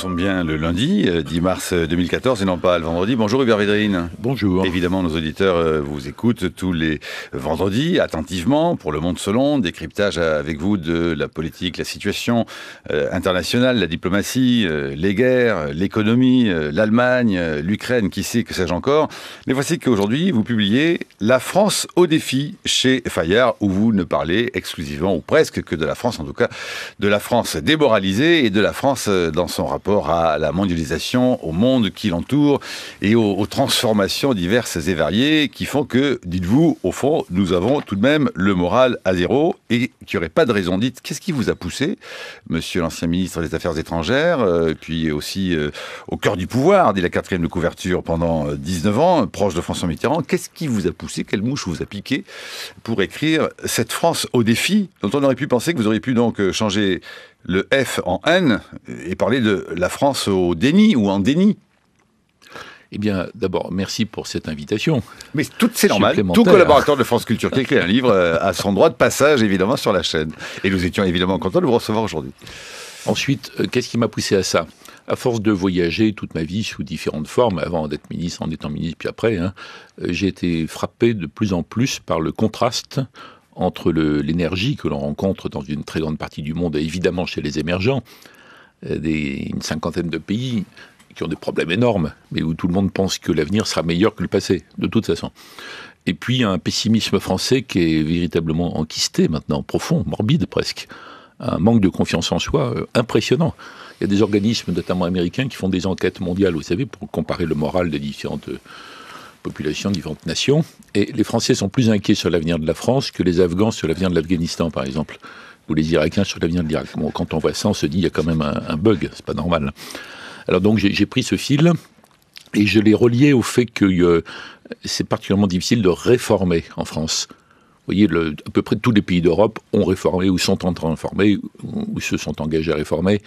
sommes bien le lundi 10 mars 2014 et non pas le vendredi. Bonjour Hubert Védrine. Bonjour. Évidemment, nos auditeurs vous écoutent tous les vendredis attentivement pour Le Monde Selon, décryptage avec vous de la politique, la situation internationale, la diplomatie, les guerres, l'économie, l'Allemagne, l'Ukraine, qui sait, que sais-je encore. Mais voici qu'aujourd'hui, vous publiez La France au défi chez Fayard, où vous ne parlez exclusivement, ou presque, que de la France, en tout cas, de la France démoralisée et de la France dans son rapport à la mondialisation, au monde qui l'entoure et aux transformations diverses et variées qui font que, dites-vous, au fond, nous avons tout de même le moral à zéro et qu'il n'y aurait pas de raison dite. Qu'est-ce qui vous a poussé, monsieur l'ancien ministre des Affaires étrangères, puis aussi au cœur du pouvoir, dès la 4e de couverture pendant 19 ans, proche de François Mitterrand, qu'est-ce qui vous a poussé, quelle mouche vous a piqué pour écrire cette France au défi, dont on aurait pu penser que vous auriez pu donc changer le F en N et parler de la France au déni ou en déni? Eh bien, d'abord, merci pour cette invitation. Mais c'est normal. Tout collaborateur de France Culture qui écrit un livre a son droit de passage, évidemment, sur la chaîne. Et nous étions évidemment contents de vous recevoir aujourd'hui. Ensuite, qu'est-ce qui m'a poussé à ça? À force de voyager toute ma vie sous différentes formes, avant d'être ministre, en étant ministre, puis après, j'ai été frappé de plus en plus par le contraste entre l'énergie que l'on rencontre dans une très grande partie du monde, et évidemment chez les émergents, une cinquantaine de pays qui ont des problèmes énormes, mais où tout le monde pense que l'avenir sera meilleur que le passé, de toute façon. Et puis un pessimisme français qui est véritablement enquisté maintenant, profond, morbide presque. Un manque de confiance en soi impressionnant. Il y a des organismes, notamment américains, qui font des enquêtes mondiales, vous savez, pour comparer le moral des différentes populations, différentes nations. Et les Français sont plus inquiets sur l'avenir de la France que les Afghans sur l'avenir de l'Afghanistan, par exemple, ou les Irakiens sur l'avenir de l'Irak. Bon, quand on voit ça, on se dit il y a quand même un bug, c'est pas normal. Alors donc j'ai pris ce fil et je l'ai relié au fait que c'est particulièrement difficile de réformer en France. Vous voyez, à peu près tous les pays d'Europe ont réformé ou sont en train de réformer ou se sont engagés à réformer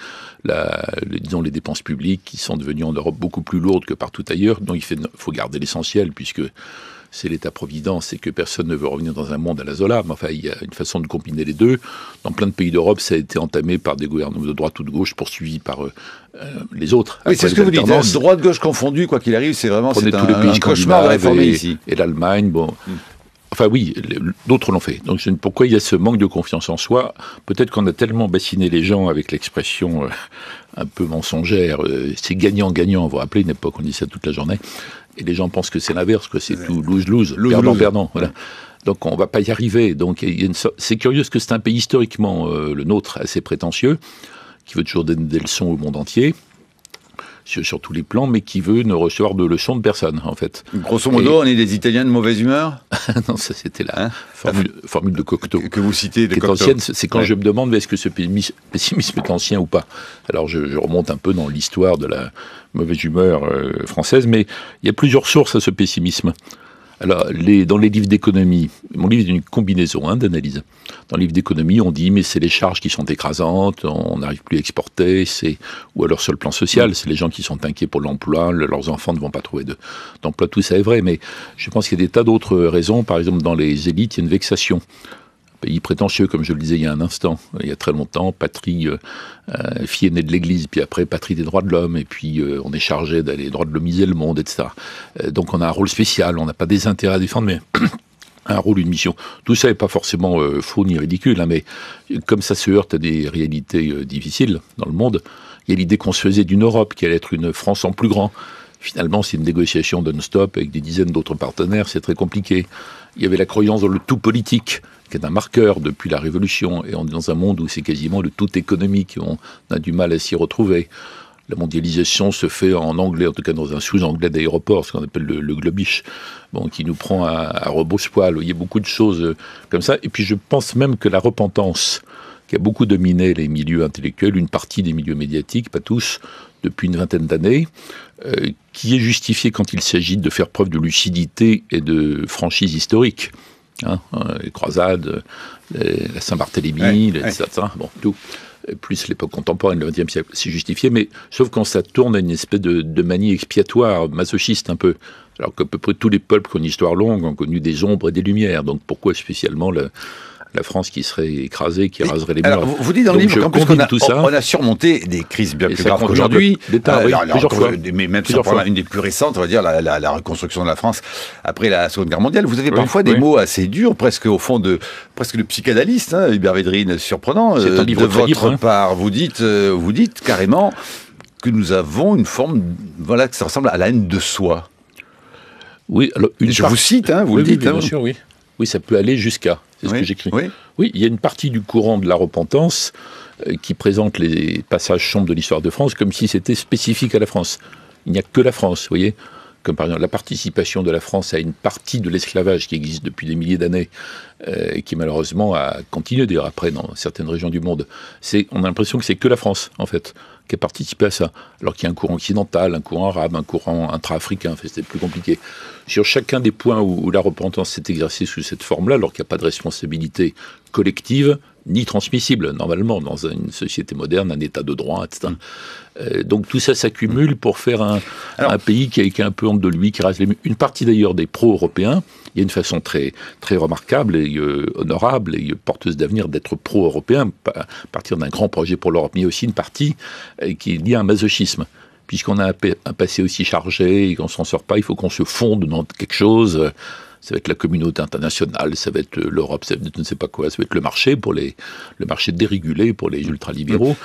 disons les dépenses publiques qui sont devenues en Europe beaucoup plus lourdes que partout ailleurs. Donc il faut garder l'essentiel puisque c'est l'État-providence et que personne ne veut revenir dans un monde à la Zola. Mais enfin, il y a une façon de combiner les deux. Dans plein de pays d'Europe, ça a été entamé par des gouvernements de droite ou de gauche poursuivis par les autres. Oui, c'est ce que vous dites. Droite-gauche confondue, quoi qu'il arrive, c'est vraiment un cauchemar de réformer ici. Et l'Allemagne, bon... Enfin oui, d'autres l'ont fait. Donc pourquoi il y a ce manque de confiance en soi? Peut-être qu'on a tellement bassiné les gens avec l'expression un peu mensongère, c'est gagnant-gagnant. Vous vous rappelez, une époque, on dit ça toute la journée. Et les gens pensent que c'est l'inverse, que c'est tout lose-lose, perdant-perdant. Voilà. Donc on ne va pas y arriver. Donc c'est curieux parce que c'est un pays historiquement, le nôtre, assez prétentieux, qui veut toujours donner des leçons au monde entier. Sur tous les plans, mais qui veut ne recevoir de leçons de personne, en fait. Grosso modo, on est des Italiens de mauvaise humeur? Non, ça c'était la formule de Cocteau. Que vous citez de Cocteau. Ancienne, c'est quand je me demande est-ce que ce pessimisme est ancien ou pas. Alors je remonte un peu dans l'histoire de la mauvaise humeur française, mais il y a plusieurs sources à ce pessimisme. Alors, dans les livres d'économie, mon livre est une combinaison d'analyses. Dans les livres d'économie, on dit mais c'est les charges qui sont écrasantes, on n'arrive plus à exporter, ou alors sur le plan social, c'est les gens qui sont inquiets pour l'emploi, leurs enfants ne vont pas trouver d'emploi, tout ça est vrai, mais je pense qu'il y a des tas d'autres raisons. Par exemple, dans les élites, il y a une vexation. Pays prétentieux, comme je le disais il y a un instant, il y a très longtemps, patrie, fille aînée de l'Église, puis après patrie des droits de l'homme, et puis on est chargé d'aller droit de l'homiser le monde, etc. Donc on a un rôle spécial, on n'a pas des intérêts à défendre, mais un rôle, une mission. Tout ça n'est pas forcément faux ni ridicule, mais comme ça se heurte à des réalités difficiles dans le monde, il y a l'idée qu'on se faisait d'une Europe qui allait être une France en plus grand. Finalement, c'est une négociation non-stop avec des dizaines d'autres partenaires, c'est très compliqué. Il y avait la croyance dans le tout politique, qui est un marqueur depuis la Révolution, et on est dans un monde où c'est quasiment le tout économique, on a du mal à s'y retrouver. La mondialisation se fait en anglais, en tout cas dans un sous-anglais d'aéroport, ce qu'on appelle le globish, qui nous prend à rebrousse-poil. Il y a beaucoup de choses comme ça. Et puis je pense même que la repentance, qui a beaucoup dominé les milieux intellectuels, une partie des milieux médiatiques, pas tous, depuis une vingtaine d'années, qui est justifiée quand il s'agit de faire preuve de lucidité et de franchise historique. Les croisades, la Saint-Barthélemy, etc. Bon, tout. Plus l'époque contemporaine, le XXe siècle, c'est justifié, mais sauf quand ça tourne à une espèce de manie expiatoire, masochiste un peu. Alors qu'à peu près tous les peuples qui ont une histoire longue ont connu des ombres et des lumières. Donc pourquoi spécialement la France qui serait écrasée, qui raserait les murs. Alors, vous dites dans le livre qu'en plus on a surmonté des crises bien plus graves qu'aujourd'hui. Mais même si on prend une des plus récentes, on va dire la reconstruction de la France après la Seconde Guerre mondiale. Vous avez parfois des mots assez durs, presque au fond presque de psychanalyste, Hubert Védrine, surprenant de votre part. Vous dites carrément que nous avons une forme, voilà, que ça ressemble à la haine de soi. Oui, alors vous cite, vous le dites. Bien sûr, oui. Oui, ça peut aller jusqu'à. C'est ce que j'écris. Oui, il y a une partie du courant de la repentance qui présente les passages sombres de l'histoire de France comme si c'était spécifique à la France. Il n'y a que la France, vous voyez. Comme par exemple la participation de la France à une partie de l'esclavage qui existe depuis des milliers d'années, qui malheureusement a continué d'ailleurs après dans certaines régions du monde. On a l'impression que c'est que la France, en fait, qui a participé à ça. Alors qu'il y a un courant occidental, un courant arabe, un courant intra-africain, c'était plus compliqué. Sur chacun des points où la repentance s'est exercée sous cette forme-là, alors qu'il n'y a pas de responsabilité collective, ni transmissible, normalement, dans une société moderne, un état de droit, etc. Donc tout ça s'accumule pour faire un pays qui a un peu honte de lui, qui rase les murs. Une partie d'ailleurs des pro-européens, il y a une façon très, très remarquable et honorable et porteuse d'avenir d'être pro-européen, à partir d'un grand projet pour l'Europe, mais il y a aussi une partie qui est liée à un masochisme. Puisqu'on a un passé aussi chargé et qu'on ne s'en sort pas, il faut qu'on se fonde dans quelque chose. Ça va être la communauté internationale, ça va être l'Europe, ça va être je ne sais pas quoi, ça va être le marché le marché dérégulé pour les ultralibéraux.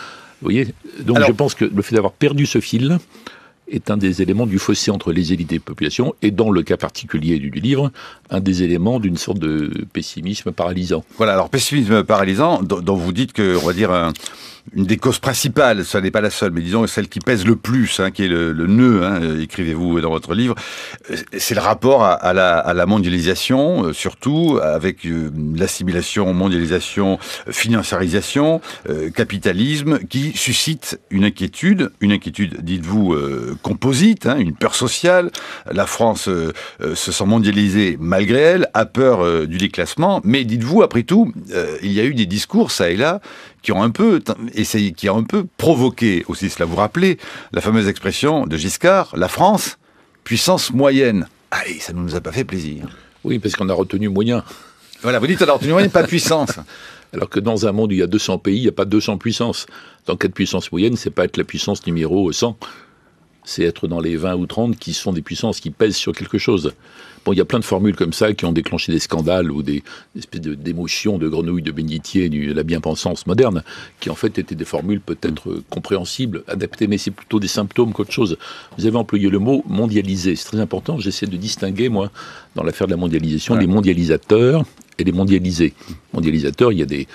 Vous voyez. Donc je pense que le fait d'avoir perdu ce fil est un des éléments du fossé entre les élites et les populations, et dans le cas particulier du livre, un des éléments d'une sorte de pessimisme paralysant. Voilà, alors pessimisme paralysant, dont vous dites que, on va dire, une des causes principales, ça n'est pas la seule, mais disons celle qui pèse le plus, qui est le nœud, écrivez-vous dans votre livre, c'est le rapport à la mondialisation, surtout avec l'assimilation, mondialisation, financiarisation, capitalisme, qui suscite une inquiétude, dites-vous, composite, une peur sociale. La France se sent mondialisée malgré elle, a peur du déclassement, mais dites-vous, après tout, il y a eu des discours, ça et là, qui ont un peu provoqué aussi cela. Vous rappelez la fameuse expression de Giscard, la France, puissance moyenne. Allez, ça ne nous a pas fait plaisir. Oui, parce qu'on a retenu moyen. Voilà, vous dites on a retenu moyen, pas puissance. Alors que dans un monde où il y a 200 pays, il n'y a pas 200 puissances. Dans cas de puissance moyenne, c'est pas être la puissance numéro 100. C'est être dans les 20 ou 30 qui sont des puissances qui pèsent sur quelque chose. Bon, il y a plein de formules comme ça qui ont déclenché des scandales ou des espèces d'émotions de grenouilles de bénitier de la bien-pensance moderne, qui en fait étaient des formules peut-être compréhensibles, adaptées, mais c'est plutôt des symptômes qu'autre chose. Vous avez employé le mot mondialisé, c'est très important. J'essaie de distinguer, moi, dans l'affaire de la mondialisation, les mondialisateurs et les mondialisés. Mondialisateurs, il y a des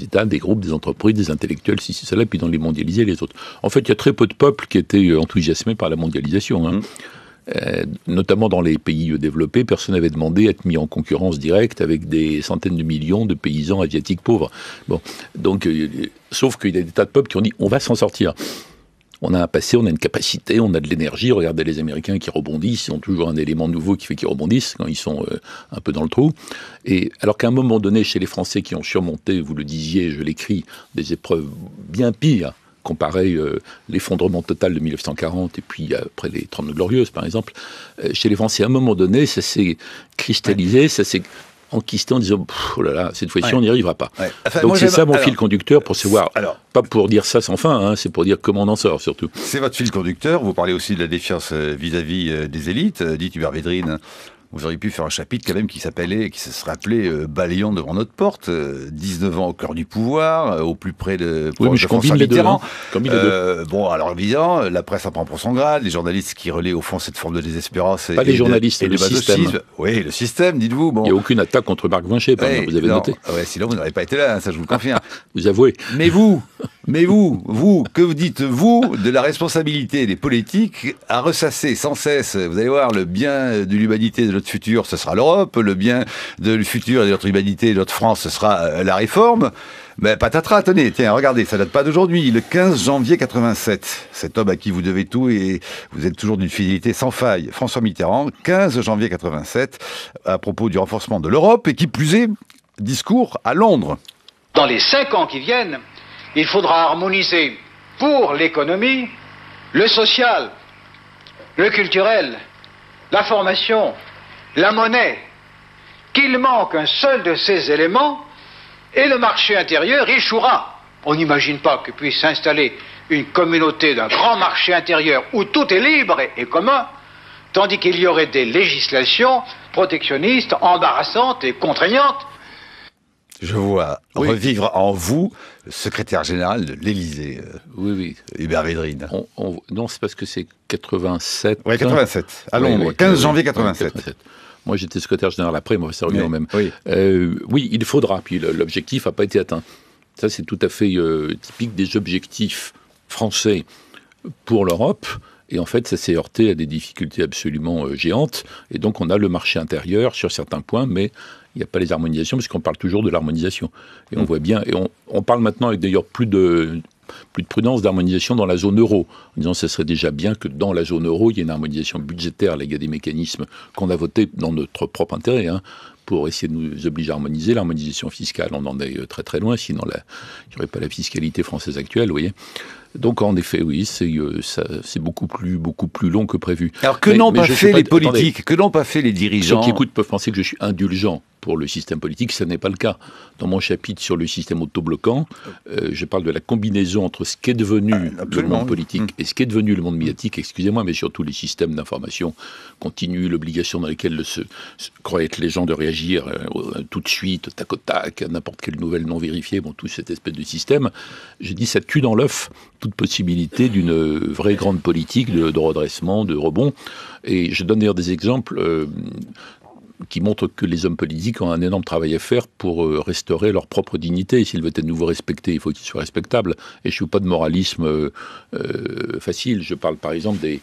États, des groupes, des entreprises, des intellectuels, cela, puis dans les mondialisés, les autres. En fait, il y a très peu de peuples qui étaient enthousiasmés par la mondialisation. Notamment dans les pays développés, personne n'avait demandé à être mis en concurrence directe avec des centaines de millions de paysans asiatiques pauvres. Bon, donc, sauf qu'il y a des tas de peuples qui ont dit on va s'en sortir. On a un passé, on a une capacité, on a de l'énergie. Regardez les Américains qui rebondissent, ils ont toujours un élément nouveau qui fait qu'ils rebondissent quand ils sont un peu dans le trou. Et alors qu'à un moment donné, chez les Français qui ont surmonté, vous le disiez, je l'écris, des épreuves bien pires, comparé l'effondrement total de 1940 et puis après les 30 Glorieuses, par exemple, chez les Français, à un moment donné, ça s'est cristallisé, ça s'est enquisté en disant oh là là, cette fois-ci on n'y arrivera pas. Enfin, donc c'est ça mon fil conducteur pour savoir, pas pour dire ça sans fin, c'est pour dire comment on en sort surtout. C'est votre fil conducteur, vous parlez aussi de la défiance vis-à-vis des élites, dit Hubert Védrine. Vous auriez pu faire un chapitre quand même qui se serait appelé Balayons devant notre porte, 19 ans au cœur du pouvoir, au plus près de François Mitterrand. Bon, alors évidemment, la presse en prend pour son grade, les journalistes qui relaient au fond cette forme de désespérance. Pas les journalistes, le système. Oui, le système, dites-vous. Bon. Il n'y a aucune attaque contre Marc Vincher, par exemple, vous avez noté. Sinon vous n'auriez pas été là, ça je vous le confirme. Vous avouez. Mais vous, que vous dites-vous de la responsabilité des politiques à ressasser sans cesse, vous allez voir, le bien de l'humanité de notre futur, ce sera l'Europe, le bien de futur et de notre humanité, de notre France, ce sera la réforme. Mais patatras, tenez, tiens, regardez, ça date pas d'aujourd'hui, le 15 janvier 87. Cet homme à qui vous devez tout et vous êtes toujours d'une fidélité sans faille, François Mitterrand, 15 janvier 87, à propos du renforcement de l'Europe et qui plus est, discours à Londres. Dans les 5 ans qui viennent, il faudra harmoniser pour l'économie, le social, le culturel, la formation, la monnaie. Qu'il manque un seul de ces éléments, et le marché intérieur échouera. On n'imagine pas que puisse s'installer une communauté d'un grand marché intérieur où tout est libre et commun, tandis qu'il y aurait des législations protectionnistes, embarrassantes et contraignantes. Je vois revivre en vous le secrétaire général de l'Élysée, Hubert Védrine. Non, c'est parce que c'est 87. Oui, 87, à Londres, 15 janvier 87. Moi, j'étais secrétaire général après, moi, ça revient au même. Oui, il faudra, puis l'objectif n'a pas été atteint. Ça, c'est tout à fait typique des objectifs français pour l'Europe. Et en fait, ça s'est heurté à des difficultés absolument géantes. Et donc, on a le marché intérieur sur certains points, mais il n'y a pas les harmonisations, parce qu'on parle toujours de l'harmonisation. Et on voit bien, et on parle maintenant avec d'ailleurs plus de prudence d'harmonisation dans la zone euro, en disant que ce serait déjà bien que dans la zone euro, il y ait une harmonisation budgétaire. Là, il y a des mécanismes qu'on a votés dans notre propre intérêt, pour essayer de nous obliger à harmoniser. L'harmonisation fiscale, on en est très très loin, sinon il n'y aurait pas la fiscalité française actuelle, vous voyez. Donc en effet, oui, c'est beaucoup plus long que prévu. Alors que n'ont pas fait les politiques, que n'ont pas fait les dirigeants? Ceux qui écoutent peuvent penser que je suis indulgent pour le système politique, ce n'est pas le cas. Dans mon chapitre sur le système autobloquant, je parle de la combinaison entre ce qu'est devenu le monde politique et ce qu'est devenu le monde médiatique, excusez-moi, mais surtout les systèmes d'information continue, l'obligation dans laquelle croient être les gens de réagir tout de suite, tac au tac, à n'importe quelle nouvelle non vérifiée, tout cette espèce de système. J'ai dit, ça tue dans l'œuf toute possibilité d'une vraie grande politique de redressement, de rebond. Et je donne d'ailleurs des exemples qui montrent que les hommes politiques ont un énorme travail à faire pour restaurer leur propre dignité. S'ils veulent être de nouveau respectés, il faut qu'ils soient respectables. Et je ne suis pas de moralisme facile. Je parle par exemple des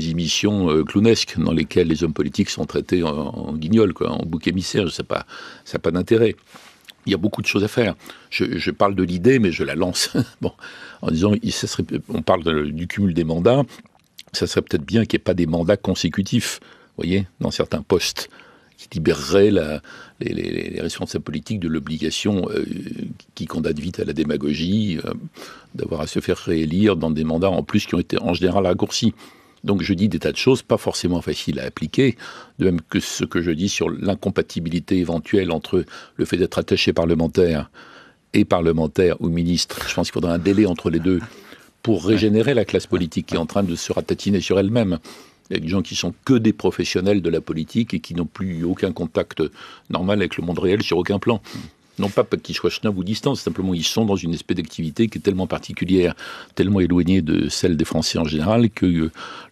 émissions clownesques dans lesquelles les hommes politiques sont traités en guignol, en bouc émissaire. Ça n'a pas d'intérêt. Il y a beaucoup de choses à faire. Je parle de l'idée, mais je la lance. En disant, on parle du cumul des mandats. Ça serait peut-être bien qu'il n'y ait pas des mandats consécutifs, vous voyez, dans certains postes, qui libéreraient les responsables politiques de l'obligation qui condamne vite à la démagogie, d'avoir à se faire réélire dans des mandats en plus qui ont été en général raccourcis. Donc je dis des tas de choses pas forcément faciles à appliquer, de même que ce que je dis sur l'incompatibilité éventuelle entre le fait d'être attaché parlementaire et parlementaire ou ministre. Je pense qu'il faudra un délai entre les deux pour régénérer la classe politique qui est en train de se ratatiner sur elle-même. Il y a des gens qui sont que des professionnels de la politique et qui n'ont plus aucun contact normal avec le monde réel sur aucun plan. Non pas qu'ils soient chenabs ou distants, simplement ils sont dans une espèce d'activité qui est tellement particulière, tellement éloignée de celle des Français en général, que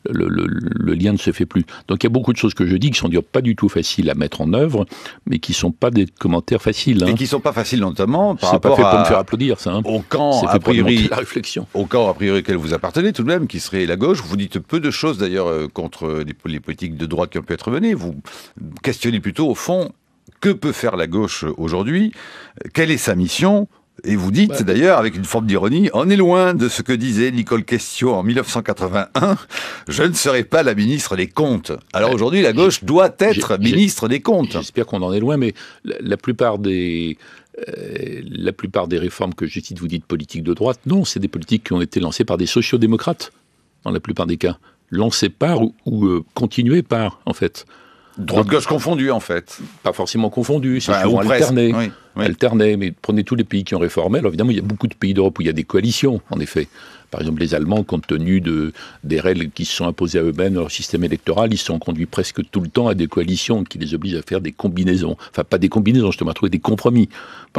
le lien ne se fait plus. Donc il y a beaucoup de choses que je dis qui sont pas du tout faciles à mettre en œuvre, mais qui ne sont pas des commentaires faciles. Et qui ne sont pas faciles notamment par rapport à... C'est pas fait pour me faire applaudir, ça. Au camp, a priori, la réflexion. Au camp, a priori, auquel vous appartenez tout de même, qui serait la gauche. Vous dites peu de choses d'ailleurs contre les politiques de droite qui ont pu être menées. Vous questionnez plutôt au fond... Que peut faire la gauche aujourd'hui? Quelle est sa mission? Et vous dites d'ailleurs, avec une forme d'ironie, on est loin de ce que disait Nicole Questiot en 1981, je ne serai pas la ministre des Comptes. Alors aujourd'hui, la gauche doit être ministre des Comptes. J'espère qu'on en est loin, mais la plupart des réformes que je cite, vous dites politique de droite, non, c'est des politiques qui ont été lancées par des sociodémocrates, dans la plupart des cas. Lancées par ou continuées par, en fait. Droite-gauche confondue, en fait. Pas forcément confondue, c'est souvent alterné. Oui. Alterné, mais prenez tous les pays qui ont réformé. Alors évidemment, il y a beaucoup de pays d'Europe où il y a des coalitions, en effet. Par exemple, les Allemands, compte tenu des règles qui se sont imposées à eux-mêmes dans leur système électoral, ils se sont conduits presque tout le temps à des coalitions qui les obligent à faire des combinaisons. Enfin, pas des combinaisons, justement, à trouver des compromis.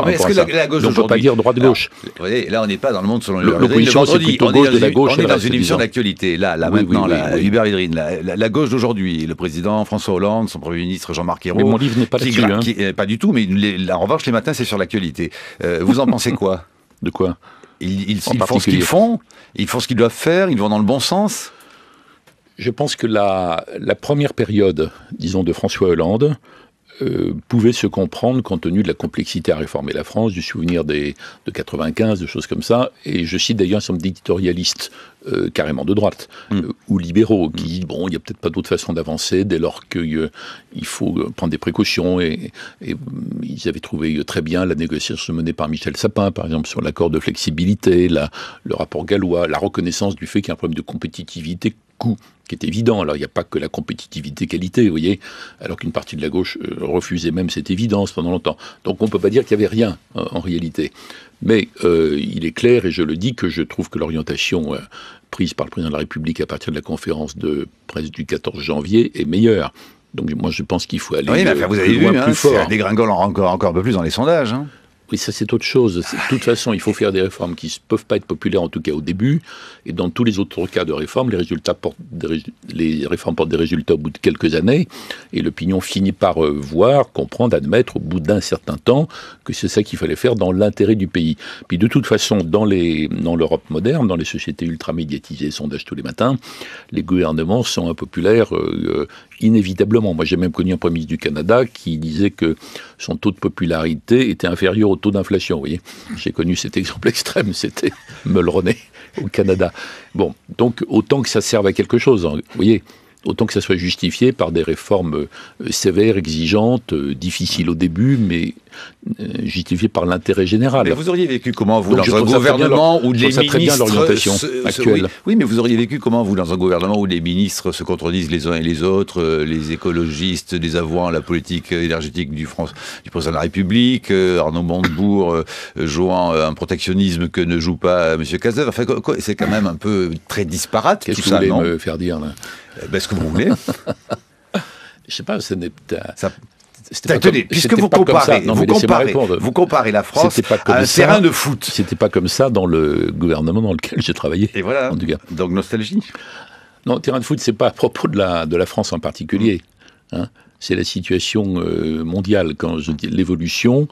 Est-ce que la gauche on ne peut pas dire droite-gauche. Là, on n'est pas dans le monde selon l'opposition, c'est plutôt gauche de la gauche. On est dans une émission d'actualité. Maintenant, Hubert Védrine, la gauche d'aujourd'hui, le président François Hollande, son Premier ministre Jean-Marc Ayrault. Mais mon livre n'est pas là-dessus. Pas du tout, mais en revanche, les matins, c'est sur l'actualité. Vous en pensez quoi? De quoi? Ils font ce qu'ils font, ils font ce qu'ils doivent faire, ils vont dans le bon sens. Je pense que la première période, disons, de François Hollande pouvait se comprendre compte tenu de la complexité à réformer la France, du souvenir de 95, de choses comme ça. Et je cite d'ailleurs un certain nombre d'éditorialistes carrément de droite ou libéraux qui disent bon, il n'y a peut-être pas d'autre façon d'avancer dès lors qu'il faut prendre des précautions. Et ils avaient trouvé très bien la négociation menée par Michel Sapin, par exemple, sur l'accord de flexibilité, le rapport gallois, la reconnaissance du fait qu'il y a un problème de compétitivité coût qui est évident. Alors, il n'y a pas que la compétitivité-qualité, vous voyez, alors qu'une partie de la gauche refusait même cette évidence pendant longtemps. Donc, on ne peut pas dire qu'il n'y avait rien, en réalité. Mais il est clair, et je le dis, que je trouve que l'orientation prise par le président de la République à partir de la conférence de presse du 14 janvier est meilleure. Donc, moi, je pense qu'il faut aller oui, mais vous avez plus loin, vu, plus fort. Ça dégringole encore un peu plus dans les sondages. Hein. Oui, ça c'est autre chose. De toute façon, il faut faire des réformes qui ne peuvent pas être populaires, en tout cas au début. Et dans tous les autres cas de réformes, les réformes portent des résultats au bout de quelques années. Et l'opinion finit par voir, comprendre, admettre au bout d'un certain temps que c'est ça qu'il fallait faire dans l'intérêt du pays. Puis de toute façon, dans l'Europe moderne, dans les sociétés ultra-médiatisées, sondages tous les matins, les gouvernements sont impopulaires inévitablement. Moi, j'ai même connu un Premier ministre du Canada qui disait que son taux de popularité était inférieur au taux d'inflation, vous voyez. J'ai connu cet exemple extrême, c'était Mulroney au Canada. Bon, donc autant que ça serve à quelque chose, hein, vous voyez, autant que ça soit justifié par des réformes sévères, exigeantes, difficiles au début, mais justifiées par l'intérêt général. Mais vous auriez vécu comment, vous, donc, dans un gouvernement où les ministres... très bien l'orientation actuelle. Oui, mais vous auriez vécu comment, vous, dans un gouvernement où les ministres se contredisent les uns et les autres, les écologistes, les avouant la politique énergétique du président de la République, Arnaud Montebourg jouant un protectionnisme que ne joue pas M. Cazeneuve. Enfin, c'est quand même un peu très disparate. Qu'est-ce que vous voulez me faire dire, là ? Ce que vous voulez. Je sais pas, ce n'est pas... Tenez, puisque vous comparez la France à un terrain de foot. C'était pas comme ça dans le gouvernement dans lequel j'ai travaillé. Et voilà, en tout cas. Donc nostalgie. Non, terrain de foot, c'est pas à propos de la France en particulier. Hein. C'est la situation mondiale, quand je dis l'évolution,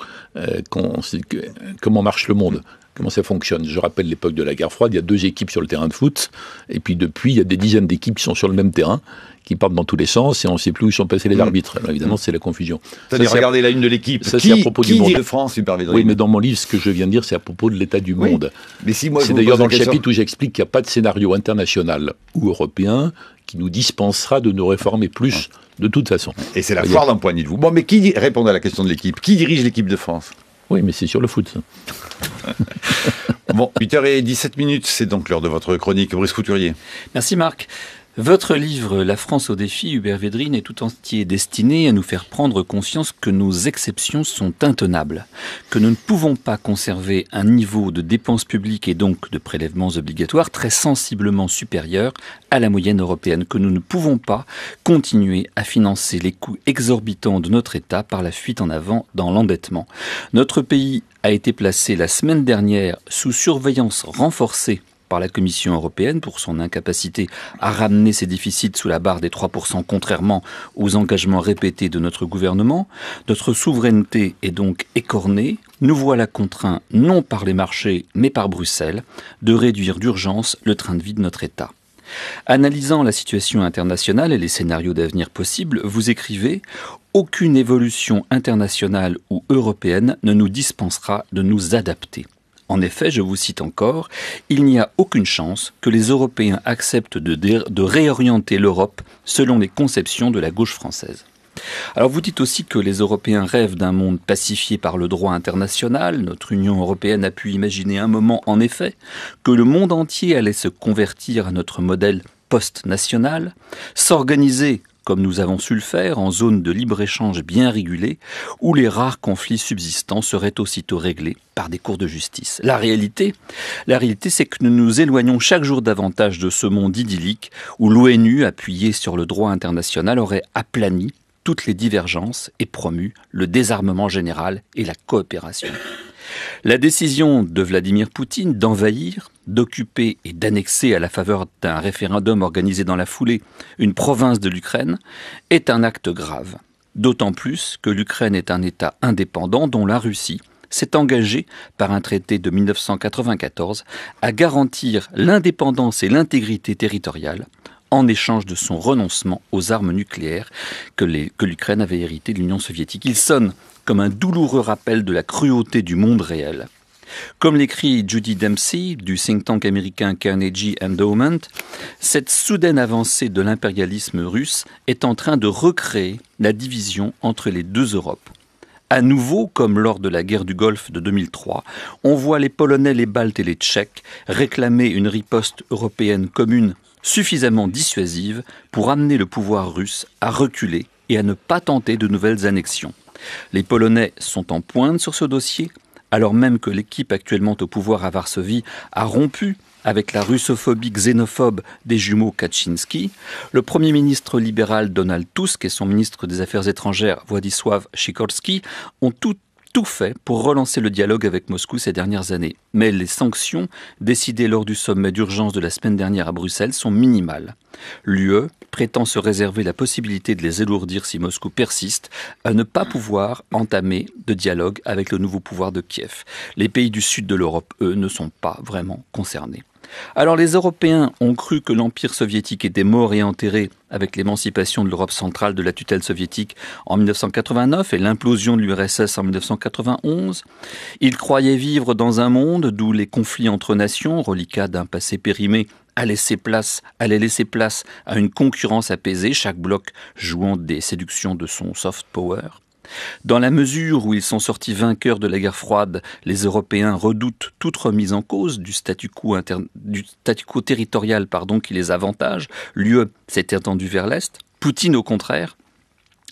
comment marche le monde. Comment ça fonctionne. Je rappelle l'époque de la guerre froide, il y a 2 équipes sur le terrain de foot, et puis depuis, il y a des dizaines d'équipes qui sont sur le même terrain, qui partent dans tous les sens, et on ne sait plus où sont passés les arbitres. Alors, évidemment, c'est la confusion. Regardez la une de l'équipe. Ça, c'est à propos du monde. Dit de France, Super Védrine ? Oui, mais dans mon livre, ce que je viens de dire, c'est à propos de l'état du monde. Mais si moi, c'est d'ailleurs dans le chapitre où j'explique qu'il n'y a pas de scénario international ou européen qui nous dispensera de nous réformer plus, de toute façon. Et c'est la foire d'un poignet de vous. Bon, mais répondez à la question de l'équipe. Qui dirige l'équipe de France ? Oui, mais c'est sur le foot, ça. Bon, 8h17, c'est donc l'heure de votre chronique. Brice Couturier. Merci Marc. Votre livre « La France au défi », Hubert Védrine, est tout entier destiné à nous faire prendre conscience que nos exceptions sont intenables, que nous ne pouvons pas conserver un niveau de dépenses publiques et donc de prélèvements obligatoires très sensiblement supérieur à la moyenne européenne, que nous ne pouvons pas continuer à financer les coûts exorbitants de notre État par la fuite en avant dans l'endettement. Notre pays a été placé la semaine dernière sous surveillance renforcée par la Commission européenne pour son incapacité à ramener ses déficits sous la barre des 3%, contrairement aux engagements répétés de notre gouvernement. Notre souveraineté est donc écornée. Nous voilà contraints, non par les marchés, mais par Bruxelles, de réduire d'urgence le train de vie de notre État. Analysant la situation internationale et les scénarios d'avenir possibles, vous écrivez « Aucune évolution internationale ou européenne ne nous dispensera de nous adapter ». En effet, je vous cite encore, « Il n'y a aucune chance que les Européens acceptent de réorienter l'Europe selon les conceptions de la gauche française. » Alors vous dites aussi que les Européens rêvent d'un monde pacifié par le droit international. Notre Union européenne a pu imaginer un moment, en effet, que le monde entier allait se convertir à notre modèle post-national, s'organiser comme nous avons su le faire, en zone de libre-échange bien régulée, où les rares conflits subsistants seraient aussitôt réglés par des cours de justice. La réalité, c'est que nous nous éloignons chaque jour davantage de ce monde idyllique où l'ONU, appuyée sur le droit international, aurait aplani toutes les divergences et promu le désarmement général et la coopération. La décision de Vladimir Poutine d'envahir, d'occuper et d'annexer à la faveur d'un référendum organisé dans la foulée une province de l'Ukraine est un acte grave. D'autant plus que l'Ukraine est un État indépendant dont la Russie s'est engagée par un traité de 1994 à garantir l'indépendance et l'intégrité territoriale en échange de son renoncement aux armes nucléaires que l'Ukraine avait hérité de l'Union soviétique. Il sonne comme un douloureux rappel de la cruauté du monde réel. Comme l'écrit Judy Dempsey du think tank américain Carnegie Endowment, cette soudaine avancée de l'impérialisme russe est en train de recréer la division entre les deux Europes. À nouveau, comme lors de la guerre du Golfe de 2003, on voit les Polonais, les Baltes et les Tchèques réclamer une riposte européenne commune suffisamment dissuasive pour amener le pouvoir russe à reculer et à ne pas tenter de nouvelles annexions. Les Polonais sont en pointe sur ce dossier, alors même que l'équipe actuellement au pouvoir à Varsovie a rompu avec la russophobie xénophobe des jumeaux Kaczynski. Le Premier ministre libéral Donald Tusk et son ministre des Affaires étrangères Władysław Sikorski ont tout fait pour relancer le dialogue avec Moscou ces dernières années. Mais les sanctions décidées lors du sommet d'urgence de la semaine dernière à Bruxelles sont minimales. L'UE prétend se réserver la possibilité de les alourdir si Moscou persiste à ne pas pouvoir entamer de dialogue avec le nouveau pouvoir de Kiev. Les pays du sud de l'Europe, eux, ne sont pas vraiment concernés. Alors les Européens ont cru que l'Empire soviétique était mort et enterré avec l'émancipation de l'Europe centrale de la tutelle soviétique en 1989 et l'implosion de l'URSS en 1991. Ils croyaient vivre dans un monde d'où les conflits entre nations, reliquats d'un passé périmé, allaient laisser place à une concurrence apaisée, chaque bloc jouant des séductions de son soft power. Dans la mesure où ils sont sortis vainqueurs de la guerre froide, les Européens redoutent toute remise en cause du statu quo territorial qui les avantage. L'UE s'est étendue vers l'Est. Poutine, au contraire,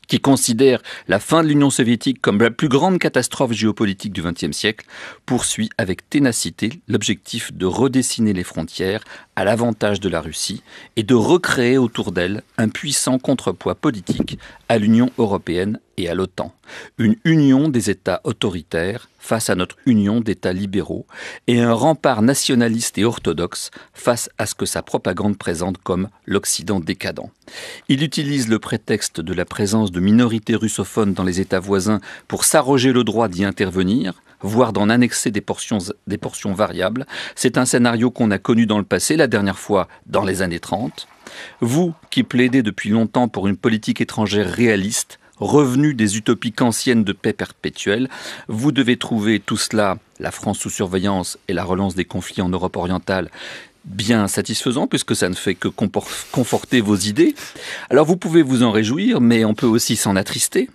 qui considère la fin de l'Union soviétique comme la plus grande catastrophe géopolitique du XXe siècle, poursuit avec ténacité l'objectif de redessiner les frontières à l'avantage de la Russie et de recréer autour d'elle un puissant contrepoids politique à l'Union européenne et à l'OTAN. Une union des États autoritaires face à notre union d'États libéraux et un rempart nationaliste et orthodoxe face à ce que sa propagande présente comme l'Occident décadent. Il utilise le prétexte de la présence de minorités russophones dans les États voisins pour s'arroger le droit d'y intervenir, voire d'en annexer des portions variables. C'est un scénario qu'on a connu dans le passé, la dernière fois dans les années 30. Vous, qui plaidez depuis longtemps pour une politique étrangère réaliste, revenu des utopies kantiennes de paix perpétuelle, vous devez trouver tout cela, la France sous surveillance et la relance des conflits en Europe orientale, bien satisfaisant, puisque ça ne fait que conforter vos idées. Alors vous pouvez vous en réjouir, mais on peut aussi s'en attrister.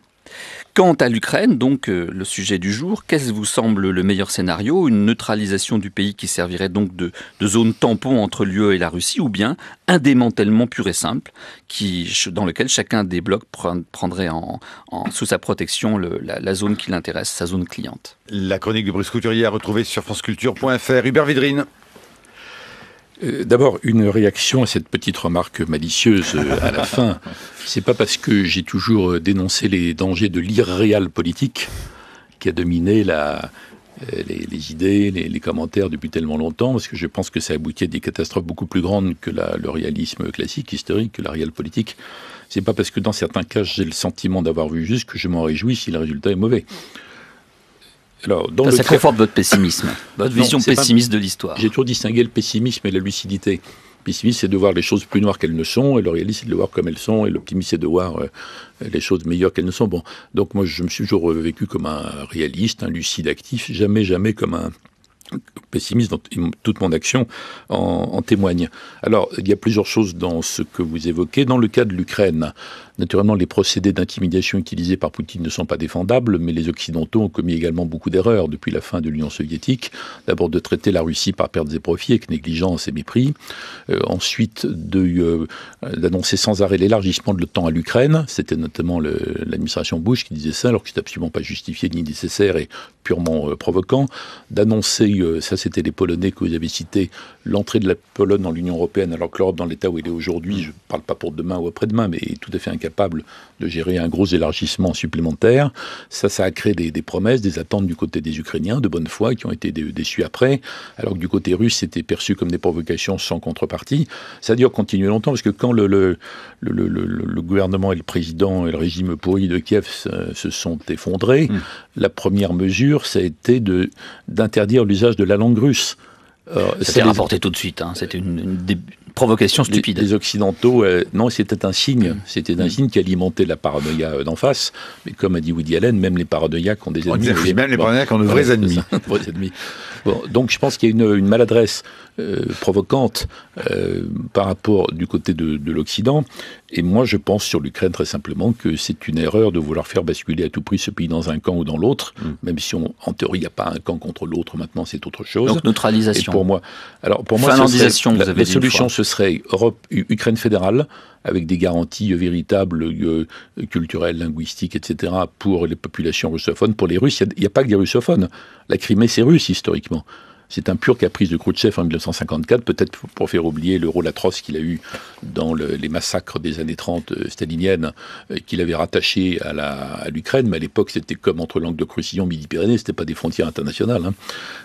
Quant à l'Ukraine, donc le sujet du jour, qu'est-ce qui vous semble le meilleur scénario? Une neutralisation du pays qui servirait donc de zone tampon entre l'UE et la Russie, ou bien un démantèlement pur et simple dans lequel chacun des blocs prendrait sous sa protection la zone qui l'intéresse, sa zone cliente. La chronique de Brice Couturier à retrouver sur franceculture.fr. Hubert Védrine. D'abord, une réaction à cette petite remarque malicieuse à la fin. C'est pas parce que j'ai toujours dénoncé les dangers de l'irréel politique qui a dominé les idées, les commentaires depuis tellement longtemps, parce que je pense que ça aboutit à des catastrophes beaucoup plus grandes que le réalisme classique, historique, que la réelle politique. C'est pas parce que dans certains cas j'ai le sentiment d'avoir vu juste que je m'en réjouis si le résultat est mauvais. Alors, ça conforte votre pessimisme, votre vision pessimiste de l'histoire. J'ai toujours distingué le pessimisme et la lucidité. Le pessimisme, c'est de voir les choses plus noires qu'elles ne sont, et le réalisme, c'est de les voir comme elles sont, et l'optimisme, c'est de voir les choses meilleures qu'elles ne sont. Bon, donc moi, je me suis toujours vécu comme un réaliste, un lucide actif, jamais comme un pessimiste, dont toute mon action en témoigne. Alors, il y a plusieurs choses dans ce que vous évoquez. Dans le cas de l'Ukraine, naturellement, les procédés d'intimidation utilisés par Poutine ne sont pas défendables, mais les Occidentaux ont commis également beaucoup d'erreurs depuis la fin de l'Union soviétique. D'abord, de traiter la Russie par pertes et profits avec négligence et mépris. Ensuite, d'annoncer sans arrêt l'élargissement de l'OTAN à l'Ukraine. C'était notamment l'administration Bush qui disait ça, alors que c'est absolument pas justifié ni nécessaire et purement provoquant. D'annoncer, ça c'était les Polonais que vous avez cités, l'entrée de la Pologne dans l'Union européenne, alors que l'Europe dans l'état où elle est aujourd'hui, je ne parle pas pour demain ou après-demain, mais est tout à fait incapable de gérer un gros élargissement supplémentaire. Ça a créé des promesses, des attentes du côté des Ukrainiens de bonne foi qui ont été déçues après, alors que du côté russe c'était perçu comme des provocations sans contrepartie. Ça a dû continuer longtemps, parce que quand le gouvernement et le président et le régime pourri de Kiev se sont effondrés, la première mesure, ça a été d'interdire l'usage de la langue russe. C'était rapporté tout de suite, c'était une provocation stupide. Les Occidentaux, non, c'était un signe. C'était un signe qui alimentait la paranoïa d'en face. Mais comme a dit Woody Allen, même les paranoïaques ont des ennemis. Même les paranoïaques ont de vrais ennemis. Vrais ennemis. Bon, donc je pense qu'il y a une maladresse provocante par rapport du côté de l'Occident. Et moi, je pense sur l'Ukraine très simplement que c'est une erreur de vouloir faire basculer à tout prix ce pays dans un camp ou dans l'autre, même si en théorie il n'y a pas un camp contre l'autre. Maintenant, c'est autre chose. Donc neutralisation. Et pour moi, finlandisation, la solution, ce serait Ukraine fédérale, avec des garanties véritables, culturelles, linguistiques, etc., pour les populations russophones. Pour les Russes, il n'y a pas que des russophones. La Crimée, c'est russe, historiquement. C'est un pur caprice de Khrouchtchev en 1954, peut-être pour faire oublier le rôle atroce qu'il a eu dans les massacres des années 30 staliniennes, qu'il avait rattachés à l'Ukraine, mais à l'époque c'était comme entre Languedoc-Roussillon, Midi-Pyrénées, c'était pas des frontières internationales. Hein.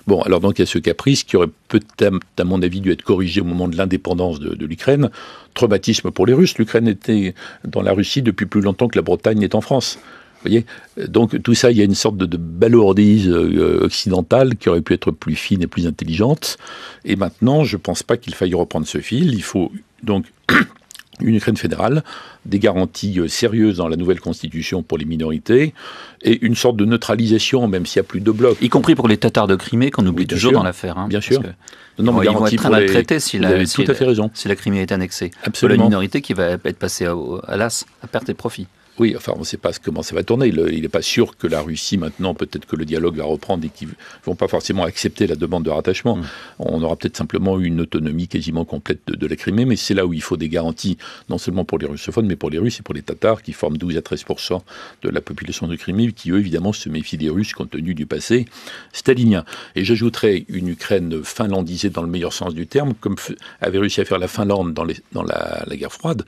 Bon, alors donc il y a ce caprice qui aurait peut-être, à mon avis, dû être corrigé au moment de l'indépendance de l'Ukraine. Traumatisme pour les Russes, l'Ukraine était dans la Russie depuis plus longtemps que la Bretagne est en France. Vous voyez, donc tout ça, il y a une sorte de balourdise occidentale qui aurait pu être plus fine et plus intelligente. Et maintenant, je ne pense pas qu'il faille reprendre ce fil. Il faut donc une Ukraine fédérale, des garanties sérieuses dans la nouvelle constitution pour les minorités, et une sorte de neutralisation, même s'il n'y a plus de blocs. Y compris pour les Tatars de Crimée, qu'on oublie toujours dans l'affaire. Hein, bien sûr. Non, mais ils vont être très maltraités si la Crimée est annexée. Absolument. Pour la minorité qui va être passée à l'as, à perte et profit. Oui, enfin, on ne sait pas comment ça va tourner. Il n'est pas sûr que la Russie, maintenant, peut-être que le dialogue va reprendre et qu'ils ne vont pas forcément accepter la demande de rattachement. On aura peut-être simplement une autonomie quasiment complète de la Crimée, mais c'est là où il faut des garanties, non seulement pour les russophones, mais pour les Russes et pour les Tatars, qui forment 12 à 13% de la population de Crimée, qui, eux, évidemment, se méfient des Russes compte tenu du passé stalinien. Et j'ajouterais une Ukraine finlandisée dans le meilleur sens du terme, comme avait réussi à faire la Finlande dans la guerre froide,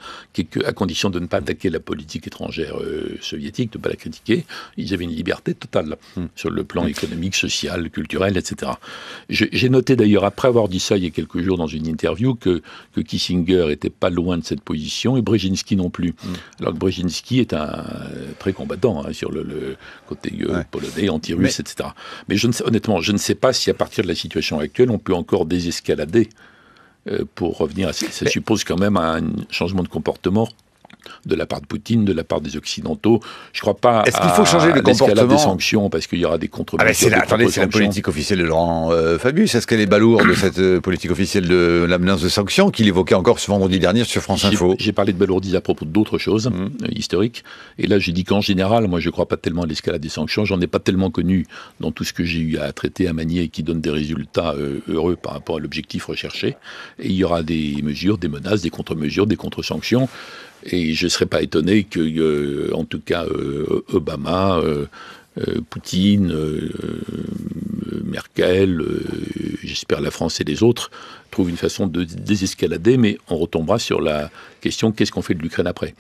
à condition de ne pas attaquer la politique étrangère soviétique, de ne pas la critiquer. Ils avaient une liberté totale sur le plan économique, social, culturel, etc. J'ai noté d'ailleurs, après avoir dit ça il y a quelques jours dans une interview, que Kissinger n'était pas loin de cette position, et Brzezinski non plus. Alors que Brzezinski est un très combattant sur le côté polonais, anti-russe, etc. Mais honnêtement, je ne sais pas si à partir de la situation actuelle, on peut encore désescalader pour revenir à ça. Ça suppose quand même un changement de comportement de la part de Poutine, de la part des Occidentaux. Je ne crois pas Est-ce qu'il faut changer le comportement des sanctions, parce qu'il y aura des contre-mesures. Attendez, c'est la politique officielle de Laurent Fabius. Est-ce qu'elle est balourde de cette politique officielle de la menace de sanctions qu'il évoquait encore ce vendredi dernier sur France Info? J'ai parlé de balourdise à propos d'autres choses historiques. Et là, j'ai dit qu'en général, moi, je ne crois pas tellement à l'escalade des sanctions. J'en ai pas tellement connu dans tout ce que j'ai eu à traiter, à manier, qui donne des résultats heureux par rapport à l'objectif recherché. Et il y aura des mesures, des menaces, des contre-mesures, des contre-sanctions. Et je ne serais pas étonné que, en tout cas, Obama, Poutine, Merkel, j'espère la France et les autres, trouvent une façon de désescalader, mais on retombera sur la question, qu'est-ce qu'on fait de l'Ukraine après ?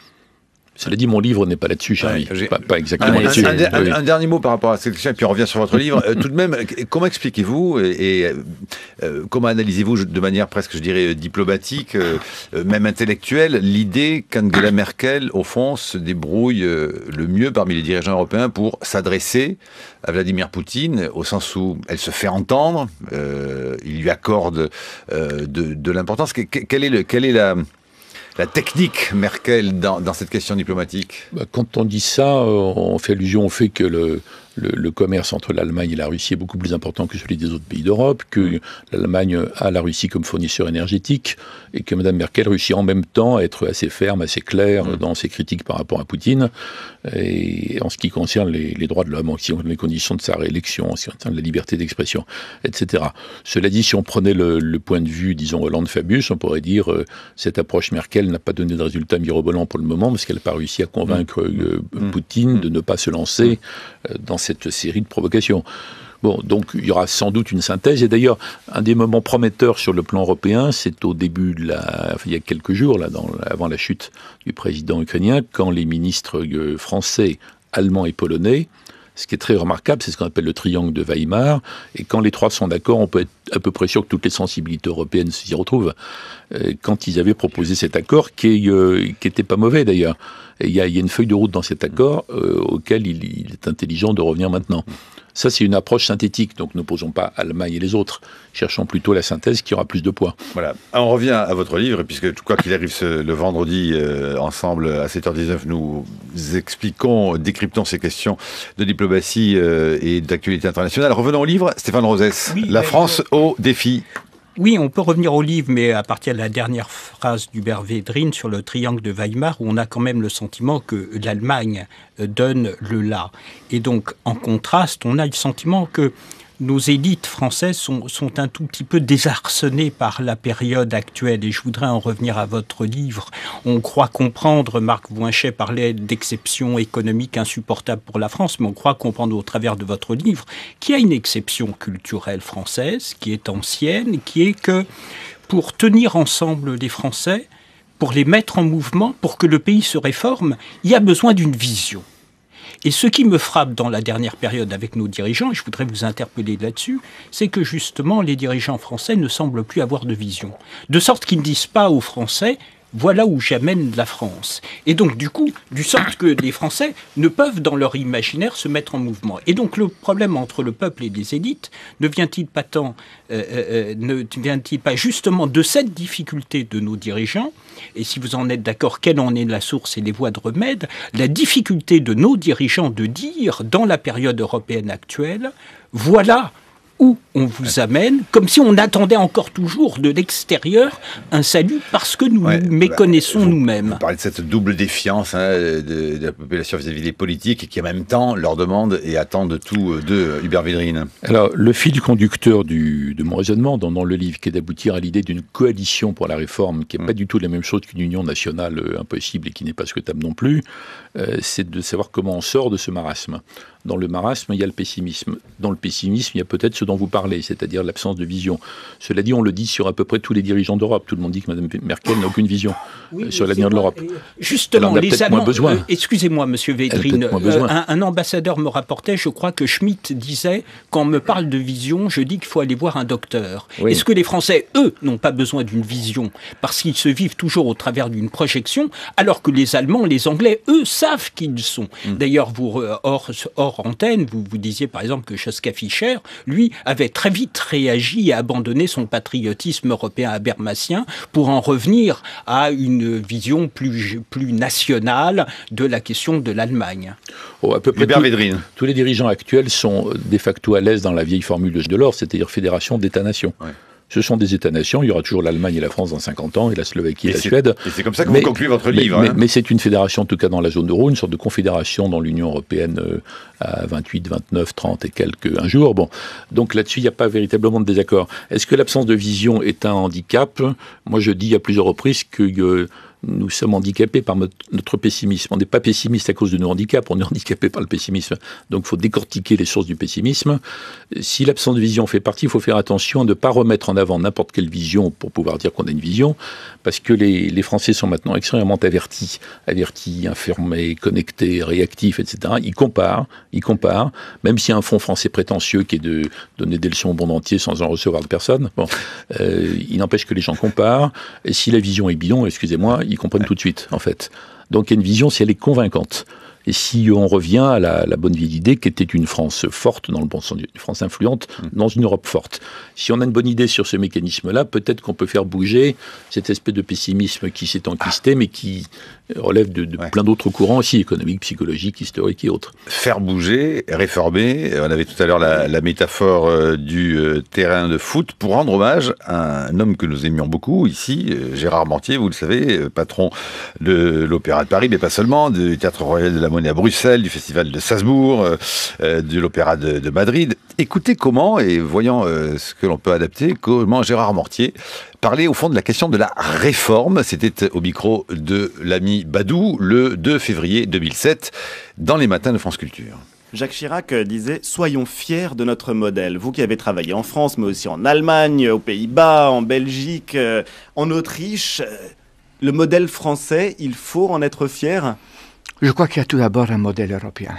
Cela dit, mon livre n'est pas là-dessus, cher ami. Pas exactement là-dessus. Un dernier mot par rapport à cette question, et puis on revient sur votre livre. Tout de même, comment expliquez-vous et comment analysez-vous de manière presque, je dirais, diplomatique, même intellectuelle, l'idée qu'Angela Merkel, au fond, se débrouille le mieux parmi les dirigeants européens pour s'adresser à Vladimir Poutine, au sens où elle se fait entendre, il lui accorde de l'importance. Quelle est la technique Merkel dans cette question diplomatique? Quand on dit ça, on fait allusion au fait que le commerce entre l'Allemagne et la Russie est beaucoup plus important que celui des autres pays d'Europe, que l'Allemagne a la Russie comme fournisseur énergétique, et que Mme Merkel réussit en même temps à être assez ferme, assez claire dans ses critiques par rapport à Poutine, et en ce qui concerne les droits de l'homme, en ce qui concerne les conditions de sa réélection, en ce qui concerne la liberté d'expression, etc. Cela dit, si on prenait le point de vue, disons, Hollande-Fabius, on pourrait dire cette approche Merkel n'a pas donné de résultat mirobolant pour le moment, parce qu'elle n'a pas réussi à convaincre Poutine de ne pas se lancer dans cette série de provocations. Bon, donc il y aura sans doute une synthèse. Et d'ailleurs, un des moments prometteurs sur le plan européen, c'est au début il y a quelques jours, avant la chute du président ukrainien, quand les ministres français, allemands et polonais, ce qui est très remarquable, c'est ce qu'on appelle le triangle de Weimar. Et quand les trois sont d'accord, on peut être à peu près sûr que toutes les sensibilités européennes s'y retrouvent. Quand ils avaient proposé cet accord, qui était pas mauvais d'ailleurs. Et il y a une feuille de route dans cet accord auquel il est intelligent de revenir maintenant. Ça, c'est une approche synthétique, donc ne posons pas Allemagne et les autres. Cherchons plutôt la synthèse qui aura plus de poids. Voilà. On revient à votre livre, puisque quoi qu'il arrive le vendredi, ensemble, à 7h19, nous décryptons ces questions de diplomatie et d'actualité internationale. Revenons au livre. Stéphane Rosès, oui, La France au défi. Oui, on peut revenir au livre, mais à partir de la dernière phrase d'Hubert Védrine sur le triangle de Weimar, où on a quand même le sentiment que l'Allemagne donne le là. Et donc, en contraste, on a le sentiment que nos élites françaises sont un tout petit peu désarçonnées par la période actuelle. Et je voudrais en revenir à votre livre. On croit comprendre, Marc Voinchet parlait d'exception économique insupportable pour la France, mais on croit comprendre au travers de votre livre qu'il y a une exception culturelle française qui est ancienne, qui est que pour tenir ensemble les Français, pour les mettre en mouvement, pour que le pays se réforme, il y a besoin d'une vision. Et ce qui me frappe dans la dernière période avec nos dirigeants, et je voudrais vous interpeller là-dessus, c'est que justement les dirigeants français ne semblent plus avoir de vision. De sorte qu'ils ne disent pas aux Français « voilà où j'amène la France ». Et donc du coup, du sorte que les Français ne peuvent dans leur imaginaire se mettre en mouvement. Et donc le problème entre le peuple et les élites ne vient-il pas justement de cette difficulté de nos dirigeants? Et si vous en êtes d'accord, quelle en est la source et les voies de remède? La difficulté de nos dirigeants de dire, dans la période européenne actuelle, voilà où on vous amène, comme si on attendait encore toujours de l'extérieur un salut parce que nous nous méconnaissons nous-mêmes. Vous parlez de cette double défiance de la population vis-à-vis des politiques qui en même temps leur demandent et attendent tout de Hubert Védrine. Alors le fil conducteur de mon raisonnement dans le livre, qui est d'aboutir à l'idée d'une coalition pour la réforme, qui n'est pas du tout la même chose qu'une union nationale impossible et qui n'est pas souhaitable non plus, c'est de savoir comment on sort de ce marasme. Dans le marasme, il y a le pessimisme. Dans le pessimisme, il y a peut-être ce dont vous parlez, c'est-à-dire l'absence de vision. Cela dit, on le dit sur à peu près tous les dirigeants d'Europe. Tout le monde dit que Mme Merkel n'a aucune vision sur l'avenir de l'Europe. Justement, les Allemands... excusez-moi, Monsieur Védrine, un ambassadeur me rapportait, je crois que Schmitt disait, quand on me parle de vision, je dis qu'il faut aller voir un docteur. Oui. Est-ce que les Français, eux, n'ont pas besoin d'une vision parce qu'ils se vivent toujours au travers d'une projection, alors que les Allemands, les Anglais, eux, savent qui ils sont. D'ailleurs, vous, hors antenne, vous disiez par exemple que Joschka Fischer, lui, avait très vite réagi et abandonné son patriotisme européen habermasien pour en revenir à une vision plus nationale de la question de l'Allemagne. À peu près tous les dirigeants actuels sont de facto à l'aise dans la vieille formule de Delors, c'est-à-dire fédération d'États-nations. Ouais. Ce sont des États-nations, il y aura toujours l'Allemagne et la France dans 50 ans, et la Slovaquie et la Suède. Et c'est comme ça que vous concluez votre livre. Mais c'est une fédération, en tout cas dans la zone euro, une sorte de confédération dans l'Union européenne à 28, 29, 30 et quelques un jour. Bon. Donc là-dessus, il n'y a pas véritablement de désaccord. Est-ce que l'absence de vision est un handicap? Moi, je dis à plusieurs reprises que... nous sommes handicapés par notre pessimisme. On n'est pas pessimiste à cause de nos handicaps, on est handicapé par le pessimisme. Donc il faut décortiquer les sources du pessimisme. Si l'absence de vision fait partie, il faut faire attention à ne pas remettre en avant n'importe quelle vision pour pouvoir dire qu'on a une vision, parce que les Français sont maintenant extrêmement avertis, informés, connectés, réactifs, etc. Ils comparent, même s'il y a un fonds français prétentieux qui est de donner des leçons au monde entier sans en recevoir de personne. Bon, il n'empêche que les gens comparent, et si la vision est bidon, excusez-moi, ils comprennent tout de suite, en fait. Donc il y a une vision si elle est convaincante. Et si on revient à la bonne vieille idée qu'était une France forte, dans le bon sens, une France influente, dans une Europe forte. Si on a une bonne idée sur ce mécanisme-là, peut-être qu'on peut faire bouger cette espèce de pessimisme qui s'est enquisté, mais qui relève de plein d'autres courants aussi, économiques, psychologiques, historiques et autres. Faire bouger, réformer, on avait tout à l'heure la métaphore du terrain de foot, pour rendre hommage à un homme que nous aimions beaucoup ici, Gérard Mortier, vous le savez, patron de l'Opéra de Paris, mais pas seulement, du Théâtre Royal de la Monnaie à Bruxelles, du Festival de Salzbourg, de l'Opéra de Madrid. Écoutez comment, et voyant ce que l'on peut adapter, comment Gérard Mortier parlait au fond de la question de la réforme. C'était au micro de l'ami Badou le 2 février 2007 dans les matins de France Culture. Jacques Chirac disait « Soyons fiers de notre modèle ». Vous qui avez travaillé en France, mais aussi en Allemagne, aux Pays-Bas, en Belgique, en Autriche, le modèle français, il faut en être fier ? Je crois qu'il y a tout d'abord un modèle européen.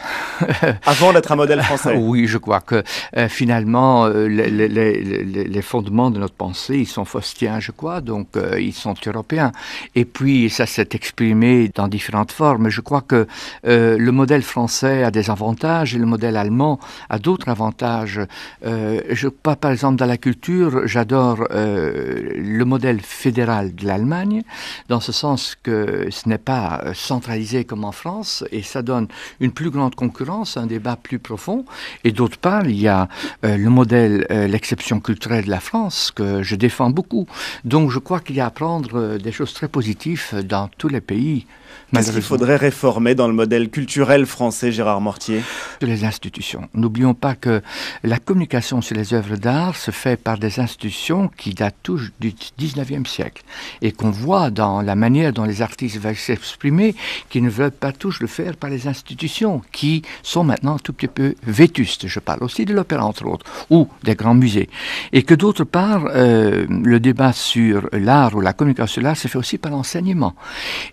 Avant d'être un modèle français. Oui, je crois que finalement, les fondements de notre pensée, ils sont faustiens, je crois, donc ils sont européens. Et puis, ça s'est exprimé dans différentes formes. Je crois que le modèle français a des avantages et le modèle allemand a d'autres avantages. Je crois, par exemple, dans la culture, j'adore le modèle fédéral de l'Allemagne, dans ce sens que ce n'est pas centralisé comme en France, France, et ça donne une plus grande concurrence, un débat plus profond. Et d'autre part, il y a le modèle, l'exception culturelle de la France, que je défends beaucoup. Donc je crois qu'il y a à prendre des choses très positives dans tous les pays. Qu'est-ce qu'il faudrait réformer dans le modèle culturel français, Gérard Mortier? Les institutions. N'oublions pas que la communication sur les œuvres d'art se fait par des institutions qui datent tous du 19e siècle et qu'on voit dans la manière dont les artistes veulent s'exprimer, qu'ils ne veulent pas tous le faire par les institutions qui sont maintenant un tout petit peu vétustes. Je parle aussi de l'opéra, entre autres, ou des grands musées. Et que d'autre part, le débat sur l'art ou la communication sur l'art se fait aussi par l'enseignement.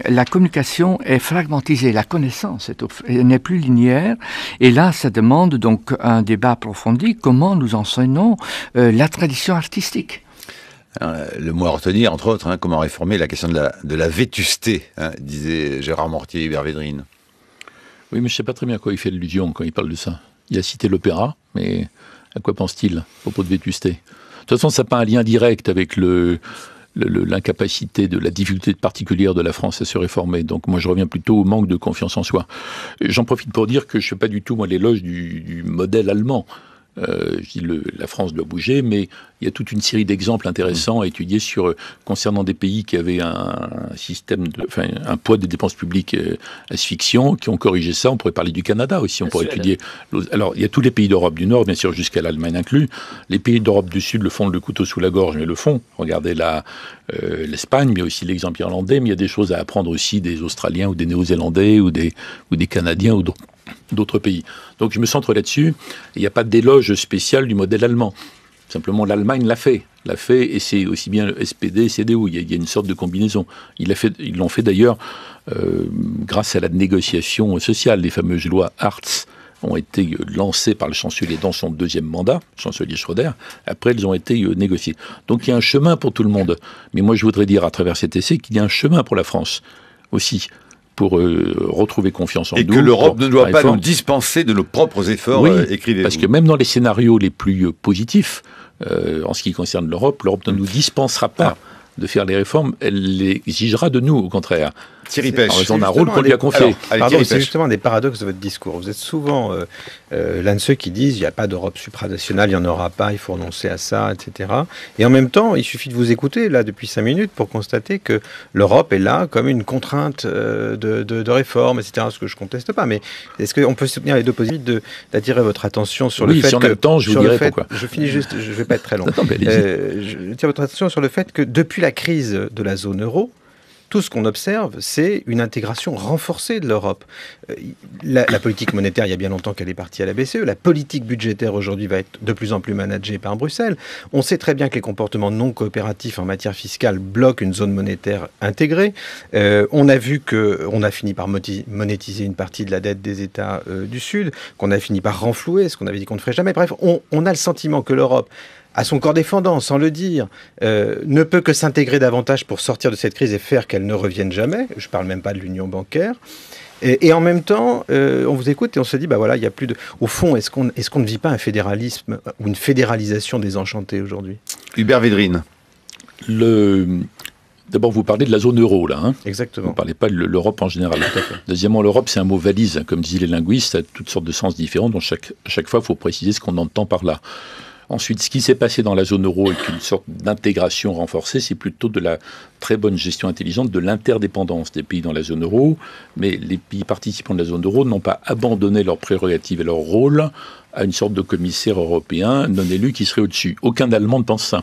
La communication est fragmentisée, la connaissance n'est plus linéaire, et là ça demande donc un débat approfondi, comment nous enseignons la tradition artistique. Alors, le mot à retenir, entre autres, comment réformer la question de la vétusté, disait Gérard Mortier et Hubert Védrine. Oui, mais je ne sais pas très bien à quoi il fait allusion quand il parle de ça. Il a cité l'opéra, mais à quoi pense-t-il à propos de vétusté? De toute façon, ça n'a pas un lien direct avec l'incapacité, de la difficulté particulière de la France à se réformer. Donc moi je reviens plutôt au manque de confiance en soi. J'en profite pour dire que je ne fais pas du tout moi l'éloge du modèle allemand. Je dis la France doit bouger, mais il y a toute une série d'exemples intéressants à étudier concernant des pays qui avaient un poids de dépenses publiques asphyxiant, qui ont corrigé ça. On pourrait parler du Canada aussi. On pourrait étudier. Alors, il y a tous les pays d'Europe du Nord, bien sûr, jusqu'à l'Allemagne inclus. Les pays d'Europe du Sud le font le couteau sous la gorge, mais le font. Regardez l'Espagne, mais aussi l'exemple irlandais. Mais il y a des choses à apprendre aussi des Australiens ou des Néo-Zélandais ou des Canadiens ou d'autres pays. Donc je me centre là-dessus. Il n'y a pas d'éloge spécial du modèle allemand. Simplement, l'Allemagne l'a fait, et c'est aussi bien le SPD et CDU. Il y a une sorte de combinaison. Ils l'ont fait d'ailleurs grâce à la négociation sociale. Les fameuses lois Hartz ont été lancées par le chancelier dans son deuxième mandat, le chancelier Schröder. Après, elles ont été négociées. Donc il y a un chemin pour tout le monde. Mais moi, je voudrais dire à travers cet essai qu'il y a un chemin pour la France aussi, pour retrouver confiance en nous. Et que l'Europe ne doit pas nous dispenser de nos propres efforts, écrivez-vous. Parce que même dans les scénarios les plus positifs, en ce qui concerne l'Europe ne nous dispensera pas de faire les réformes, elle les exigera de nous, au contraire. Thierry Pech. En raison d'un rôle qu'on lui a confié. C'est justement des paradoxes de votre discours. Vous êtes souvent l'un de ceux qui disent il n'y a pas d'Europe supranationale, il n'y en aura pas, il faut renoncer à ça, etc. Et en même temps, il suffit de vous écouter, là, depuis 5 minutes, pour constater que l'Europe est là comme une contrainte de réforme, etc., ce que je ne conteste pas. Mais est-ce qu'on peut soutenir les deux positions d'attirer votre attention sur le fait que... Oui, si en même temps, je vous dirai pourquoi. Je finis juste, je ne vais pas être très long. Je tire votre attention sur le fait que depuis la crise de la zone euro, tout ce qu'on observe, c'est une intégration renforcée de l'Europe. La politique monétaire, il y a bien longtemps qu'elle est partie à la BCE. La politique budgétaire, aujourd'hui, va être de plus en plus managée par Bruxelles. On sait très bien que les comportements non coopératifs en matière fiscale bloquent une zone monétaire intégrée. On a vu qu'on a fini par monétiser une partie de la dette des États du Sud, qu'on a fini par renflouer, ce qu'on avait dit qu'on ne ferait jamais. Bref, on a le sentiment que l'Europe, à son corps défendant, sans le dire, ne peut que s'intégrer davantage pour sortir de cette crise et faire qu'elle ne revienne jamais. Je ne parle même pas de l'union bancaire. Et en même temps, on vous écoute et on se dit, il y a plus de... Au fond, est-ce qu'on ne vit pas un fédéralisme ou une fédéralisation désenchantée aujourd'hui? Hubert Védrine. D'abord, vous parlez de la zone euro, là. Exactement. Vous ne parlez pas de l'Europe en général. Deuxièmement, l'Europe, c'est un mot valise. Comme disent les linguistes, ça a toutes sortes de sens différents. Donc, chaque fois, il faut préciser ce qu'on entend par là. Ensuite, ce qui s'est passé dans la zone euro est une sorte d'intégration renforcée, c'est plutôt de la très bonne gestion intelligente de l'interdépendance des pays dans la zone euro, mais les pays participants de la zone euro n'ont pas abandonné leurs prérogatives et leur rôle à une sorte de commissaire européen non élu qui serait au-dessus. Aucun Allemand ne pense ça.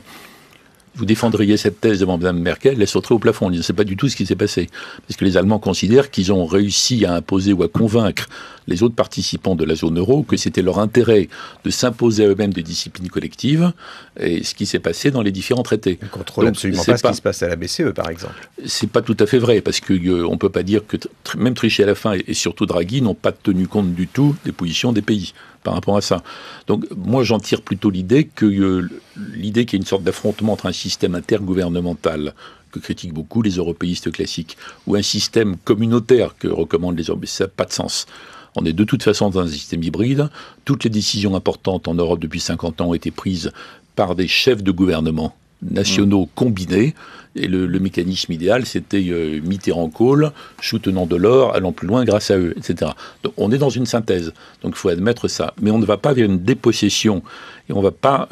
Vous défendriez cette thèse devant Mme Merkel, elle sauterait au plafond. Ce n'est pas du tout ce qui s'est passé. Parce que les Allemands considèrent qu'ils ont réussi à imposer ou à convaincre les autres participants de la zone euro que c'était leur intérêt de s'imposer à eux-mêmes des disciplines collectives, et ce qui s'est passé dans les différents traités. Ils ne contrôlent absolument pas ce qui se passe à la BCE, par exemple. C'est pas tout à fait vrai, parce qu'on ne peut pas dire que même Trichet à la fin et surtout Draghi n'ont pas tenu compte du tout des positions des pays par rapport à ça. Donc moi j'en tire plutôt l'idée qu'il y a une sorte d'affrontement entre un système intergouvernemental que critiquent beaucoup les européistes classiques ou un système communautaire que recommandent les européistes. Ça n'a pas de sens. On est de toute façon dans un système hybride. Toutes les décisions importantes en Europe depuis 50 ans ont été prises par des chefs de gouvernement nationaux combinés. Et le mécanisme idéal, c'était Mitterrand-Kohl, soutenant Delors, allant plus loin grâce à eux, etc. Donc on est dans une synthèse. Donc il faut admettre ça. Mais on ne va pas vers une dépossession. Et on ne va pas,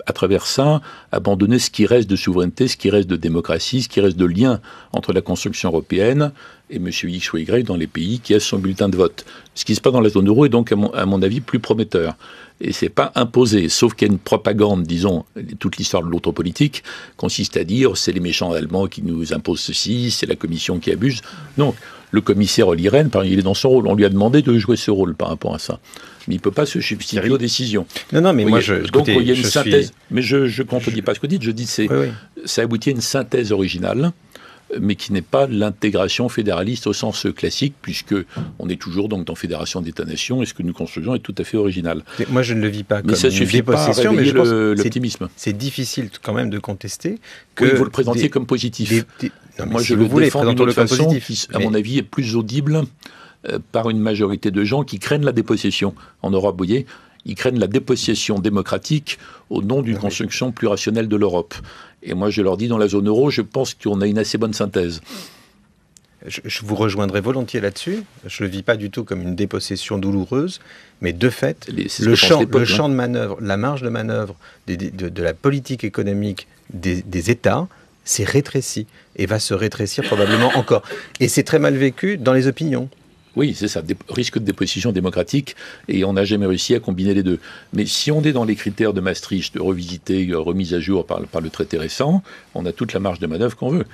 à travers ça, abandonner ce qui reste de souveraineté, ce qui reste de démocratie, ce qui reste de lien entre la construction européenne et M. X ou Y dans les pays qui a son bulletin de vote. Ce qui se passe dans la zone euro est donc, à mon avis, plus prometteur. Et c'est pas imposé, sauf qu'il y a une propagande, disons, toute l'histoire de l'autre politique consiste à dire c'est les méchants allemands qui nous imposent ceci, c'est la commission qui abuse. Non, le commissaire Olli Rehn, il est dans son rôle. On lui a demandé de jouer ce rôle par rapport à ça. Mais il ne peut pas se substituer aux décisions. Non, mais moi, donc il y a une synthèse. Mais je ne contredis pas ce que vous dites. Je dis que ça aboutit à une synthèse originale, mais qui n'est pas l'intégration fédéraliste au sens classique, puisque on est toujours donc dans fédération d'États-nations, et ce que nous construisons est tout à fait original. Moi, je ne le vis pas comme ça une dépossession, mais je pense l'optimisme. C'est difficile quand même de contester que... Oui, vous le présentiez comme positif. Moi, je le défends d'une autre façon qui, à mon avis, est plus audible par une majorité de gens qui craignent la dépossession. En Europe, vous voyez, ils craignent la dépossession démocratique au nom d'une construction plus rationnelle de l'Europe. Et moi, je leur dis, dans la zone euro, je pense qu'on a une assez bonne synthèse. Je vous rejoindrai volontiers là-dessus. Je ne le vis pas du tout comme une dépossession douloureuse, mais de fait, le champ de manœuvre, la marge de manœuvre de la politique économique des États s'est rétréci et va se rétrécir probablement encore. Et c'est très mal vécu dans les opinions. Oui, c'est ça, risque de dépossession démocratique, et on n'a jamais réussi à combiner les deux. Mais si on est dans les critères de Maastricht, revisité, remise à jour par le traité récent, on a toute la marge de manœuvre qu'on veut.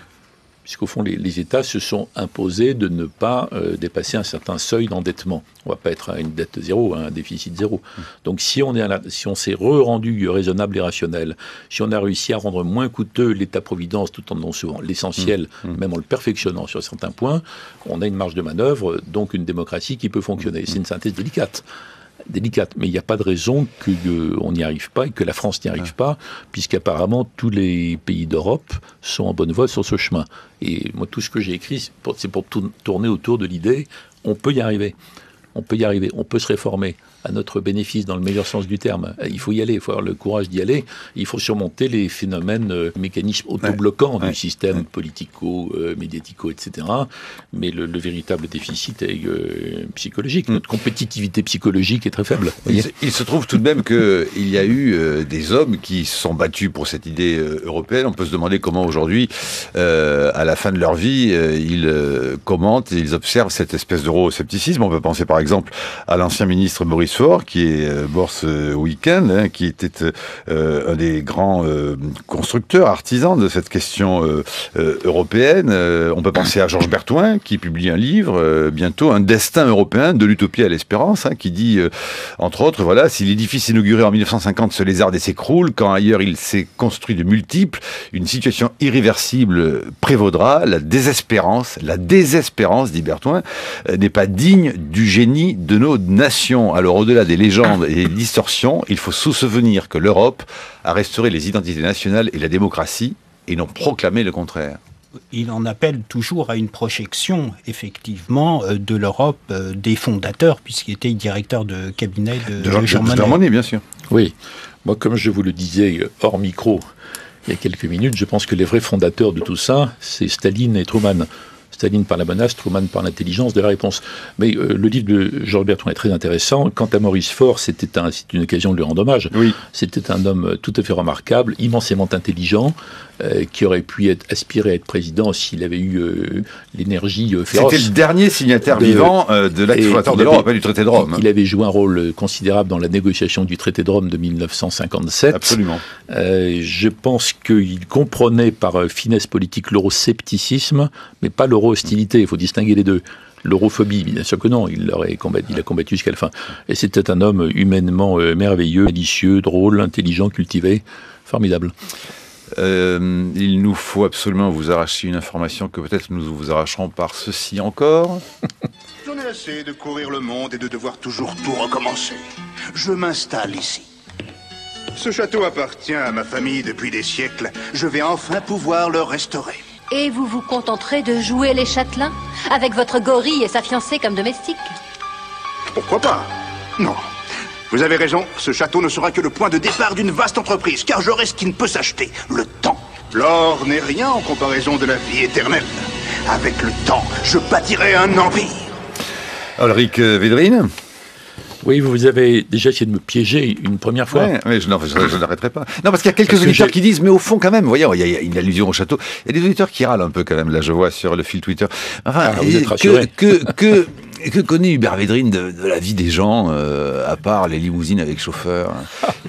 Puisqu'au fond, les États se sont imposés de ne pas dépasser un certain seuil d'endettement. On ne va pas être à une dette zéro, à un déficit zéro. Donc si on s'est rendu raisonnable et rationnel, si on a réussi à rendre moins coûteux l'État-providence tout en donnant souvent l'essentiel, même en le perfectionnant sur certains points, on a une marge de manœuvre, donc une démocratie qui peut fonctionner. C'est une synthèse délicate, mais il n'y a pas de raison qu'on n'y arrive pas et que la France n'y arrive pas, puisqu'apparemment tous les pays d'Europe sont en bonne voie sur ce chemin. Et moi, tout ce que j'ai écrit, c'est pour tourner autour de l'idée, on peut y arriver. On peut y arriver, on peut se réformer à notre bénéfice dans le meilleur sens du terme. Il faut y aller, il faut avoir le courage d'y aller. Il faut surmonter les phénomènes, mécanismes autobloquants du système politico, médiatico, etc. Mais le véritable déficit est psychologique. Notre compétitivité psychologique est très faible. Il se trouve tout de même qu'il y a eu des hommes qui se sont battus pour cette idée européenne. On peut se demander comment aujourd'hui, à la fin de leur vie, ils commentent et ils observent cette espèce d'euroscepticisme. On peut penser par exemple à l'ancien ministre Maurice Faure, qui est mort ce week-end, qui était un des grands constructeurs, artisans de cette question européenne. On peut penser à Georges Bertoin, qui publie un livre bientôt, Un destin européen, de l'utopie à l'espérance, qui dit, entre autres, voilà, si l'édifice inauguré en 1950 se lézarde et s'écroule, quand ailleurs il s'est construit de multiples, une situation irréversible prévaudra. La désespérance, dit Bertoin, n'est pas digne du génie de nos nations. Alors, au-delà des légendes et des distorsions, il faut se souvenir que l'Europe a restauré les identités nationales et la démocratie, et non proclamé le contraire. Il en appelle toujours à une projection, effectivement, de l'Europe des fondateurs, puisqu'il était directeur de cabinet de Jean Monnet. Bien sûr. Oui, moi, comme je vous le disais hors micro il y a quelques minutes, je pense que les vrais fondateurs de tout ça, c'est Staline et Truman. Staline par la menace, Truman par l'intelligence de la réponse. Mais le livre de Georges Bertoin est très intéressant. Quant à Maurice Faure, c'est une occasion de lui rendre hommage. Oui. C'était un homme tout à fait remarquable, immensément intelligent, qui aurait pu aspirer à être président s'il avait eu l'énergie féroce. C'était le dernier signataire vivant de l'acte fondateur de l'Europe, du traité de Rome. Il avait joué un rôle considérable dans la négociation du traité de Rome de 1957. Absolument. Je pense qu'il comprenait par finesse politique l'euroscepticisme, mais pas l'euro-hostilité. Il faut distinguer les deux. L'europhobie, bien sûr que non, il a combattu jusqu'à la fin. Et c'était un homme humainement merveilleux, délicieux, drôle, intelligent, cultivé, formidable. Il nous faut absolument vous arracher une information que peut-être nous vous arracherons par ceci encore. J'en ai assez de courir le monde et de devoir toujours tout recommencer. Je m'installe ici. Ce château appartient à ma famille depuis des siècles. Je vais enfin pouvoir le restaurer. Et vous vous contenterez de jouer les châtelains avec votre gorille et sa fiancée comme domestique? Pourquoi pas? Non. Vous avez raison, ce château ne sera que le point de départ d'une vaste entreprise, car j'aurai ce qui ne peut s'acheter, le temps. L'or n'est rien en comparaison de la vie éternelle. Avec le temps, je bâtirai un empire. Ulrich Védrine. Oui, vous avez déjà essayé de me piéger une première fois. Oui, je n'arrêterai pas. Non, parce qu'il y a quelques auditeurs qui disent, mais au fond, quand même, vous voyez, il y a une allusion au château. Il y a des auditeurs qui râlent un peu, quand même, là, je vois sur le fil Twitter. Enfin, vous êtes rassurés. Que connaît Hubert Védrine de la vie des gens, à part les limousines avec chauffeur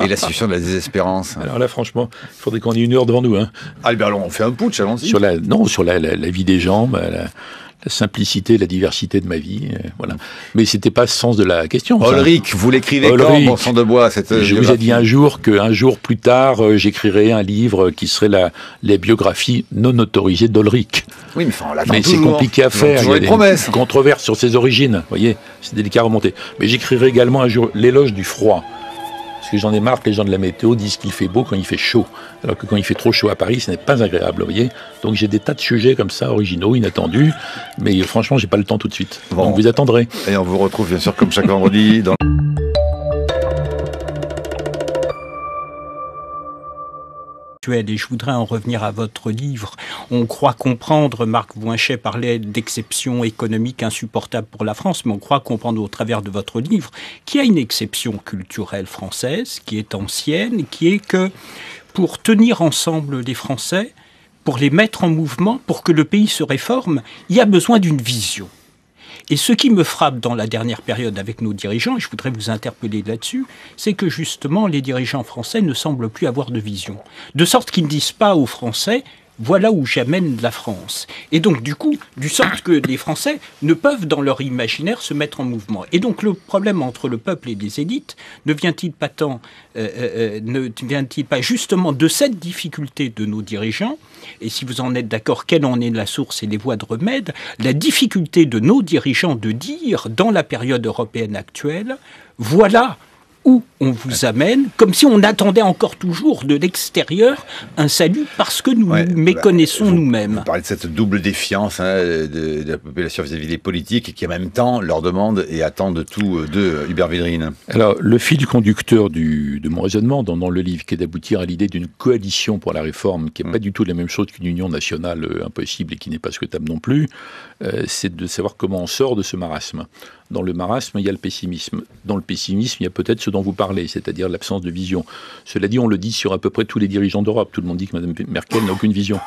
et la situation de la désespérance? Alors là, franchement, il faudrait qu'on ait 1 heure devant nous. Hein. Albert, on fait un putsch, allons-y. Sur la vie des gens, la simplicité, la diversité de ma vie, voilà. Mais c'était pas le sens de la question. Ulrich, vous l'écrivez quand, bon sang de bois, cette Je vous ai dit un jour qu'un jour plus tard, j'écrirai un livre qui serait la biographie non autorisée d'Ulrich. Oui, mais on l'attend mais toujours. c'est compliqué à faire. Il y a des controverses sur ses origines, vous voyez, c'est délicat à remonter. Mais j'écrirai également un jour l'éloge du froid. Parce que j'en ai marre que les gens de la météo disent qu'il fait beau quand il fait chaud. Alors que quand il fait trop chaud à Paris, ce n'est pas agréable, vous voyez. Donc j'ai des tas de sujets comme ça, originaux, inattendus. Mais franchement, j'ai pas le temps tout de suite. Bon. Donc vous attendrez. Et on vous retrouve bien sûr comme chaque vendredi dans... Et je voudrais en revenir à votre livre. On croit comprendre, Marc Voinchet parlait d'exception économique insupportable pour la France, mais on croit comprendre au travers de votre livre qu'il y a une exception culturelle française qui est ancienne, qui est que pour tenir ensemble les Français, pour les mettre en mouvement, pour que le pays se réforme, il y a besoin d'une vision. Et ce qui me frappe dans la dernière période avec nos dirigeants, et je voudrais vous interpeller là-dessus, c'est que justement les dirigeants français ne semblent plus avoir de vision. De sorte qu'ils ne disent pas aux Français « voilà où j'amène la France ». Et donc du coup, du sorte que les Français ne peuvent dans leur imaginaire se mettre en mouvement. Et donc le problème entre le peuple et les élites ne vient-il pas justement de cette difficulté de nos dirigeants? Et si vous en êtes d'accord, quelle en est la source et les voies de remède? La difficulté de nos dirigeants de dire, dans la période européenne actuelle, voilà où on vous amène, comme si on attendait encore toujours de l'extérieur un salut parce que nous méconnaissons nous-mêmes. Vous parlez de cette double défiance de la population vis-à-vis des politiques qui en même temps leur demandent et attendent tout de Hubert Védrine. Alors le fil conducteur de mon raisonnement dans le livre qui est d'aboutir à l'idée d'une coalition pour la réforme qui n'est pas du tout la même chose qu'une union nationale impossible et qui n'est pas souhaitable non plus, c'est de savoir comment on sort de ce marasme. Dans le marasme, il y a le pessimisme. Dans le pessimisme, il y a peut-être ce dont vous parlez, c'est-à-dire l'absence de vision. Cela dit, on le dit sur à peu près tous les dirigeants d'Europe. Tout le monde dit que Mme Merkel n'a aucune vision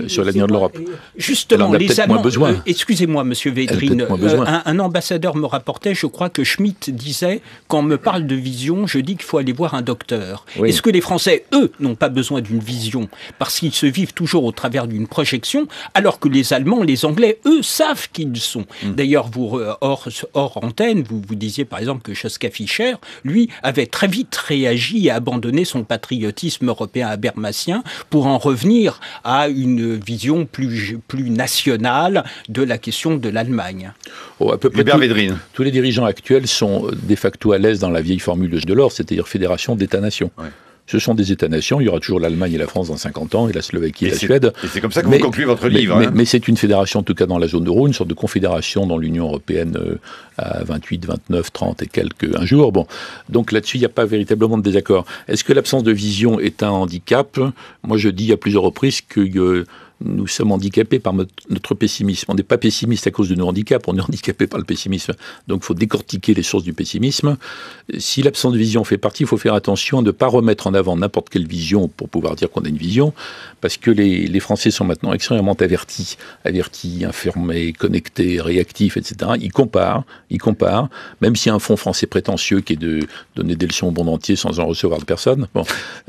sur l'avenir de l'Europe. Justement, les Allemands... excusez-moi, Monsieur Védrine, un ambassadeur me rapportait, je crois que Schmitt disait, quand on me parle de vision, je dis qu'il faut aller voir un docteur. Oui. Est-ce que les Français, eux, n'ont pas besoin d'une vision parce qu'ils se vivent toujours au travers d'une projection, alors que les Allemands, les Anglais, eux, savent qui ils sont. D'ailleurs, vous, hors antenne, vous disiez par exemple que Joschka Fischer, lui, avait très vite réagi et abandonné son patriotisme européen habermasien pour en revenir à une vision plus nationale de la question de l'Allemagne. À peu près tous les dirigeants actuels sont de facto à l'aise dans la vieille formule de Delors, c'est-à-dire fédération d'États-nations. Ouais. Ce sont des États-nations, il y aura toujours l'Allemagne et la France dans 50 ans, et la Slovaquie et la Suède. Et c'est comme ça que vous concluez votre livre. Mais c'est une fédération, en tout cas dans la zone euro, une sorte de confédération dans l'Union européenne à 28, 29, 30 et quelques un jour. Bon. Donc là-dessus, il n'y a pas véritablement de désaccord. Est-ce que l'absence de vision est un handicap? Moi, je dis à plusieurs reprises que... nous sommes handicapés par notre pessimisme. On n'est pas pessimiste à cause de nos handicaps, on est handicapé par le pessimisme. Donc il faut décortiquer les sources du pessimisme. Si l'absence de vision fait partie, il faut faire attention à ne pas remettre en avant n'importe quelle vision pour pouvoir dire qu'on a une vision, parce que les Français sont maintenant extrêmement avertis, informés, connectés, réactifs, etc. Ils comparent, même s'il y a un fonds français prétentieux qui est de donner des leçons au monde entier sans en recevoir de personne. Bon,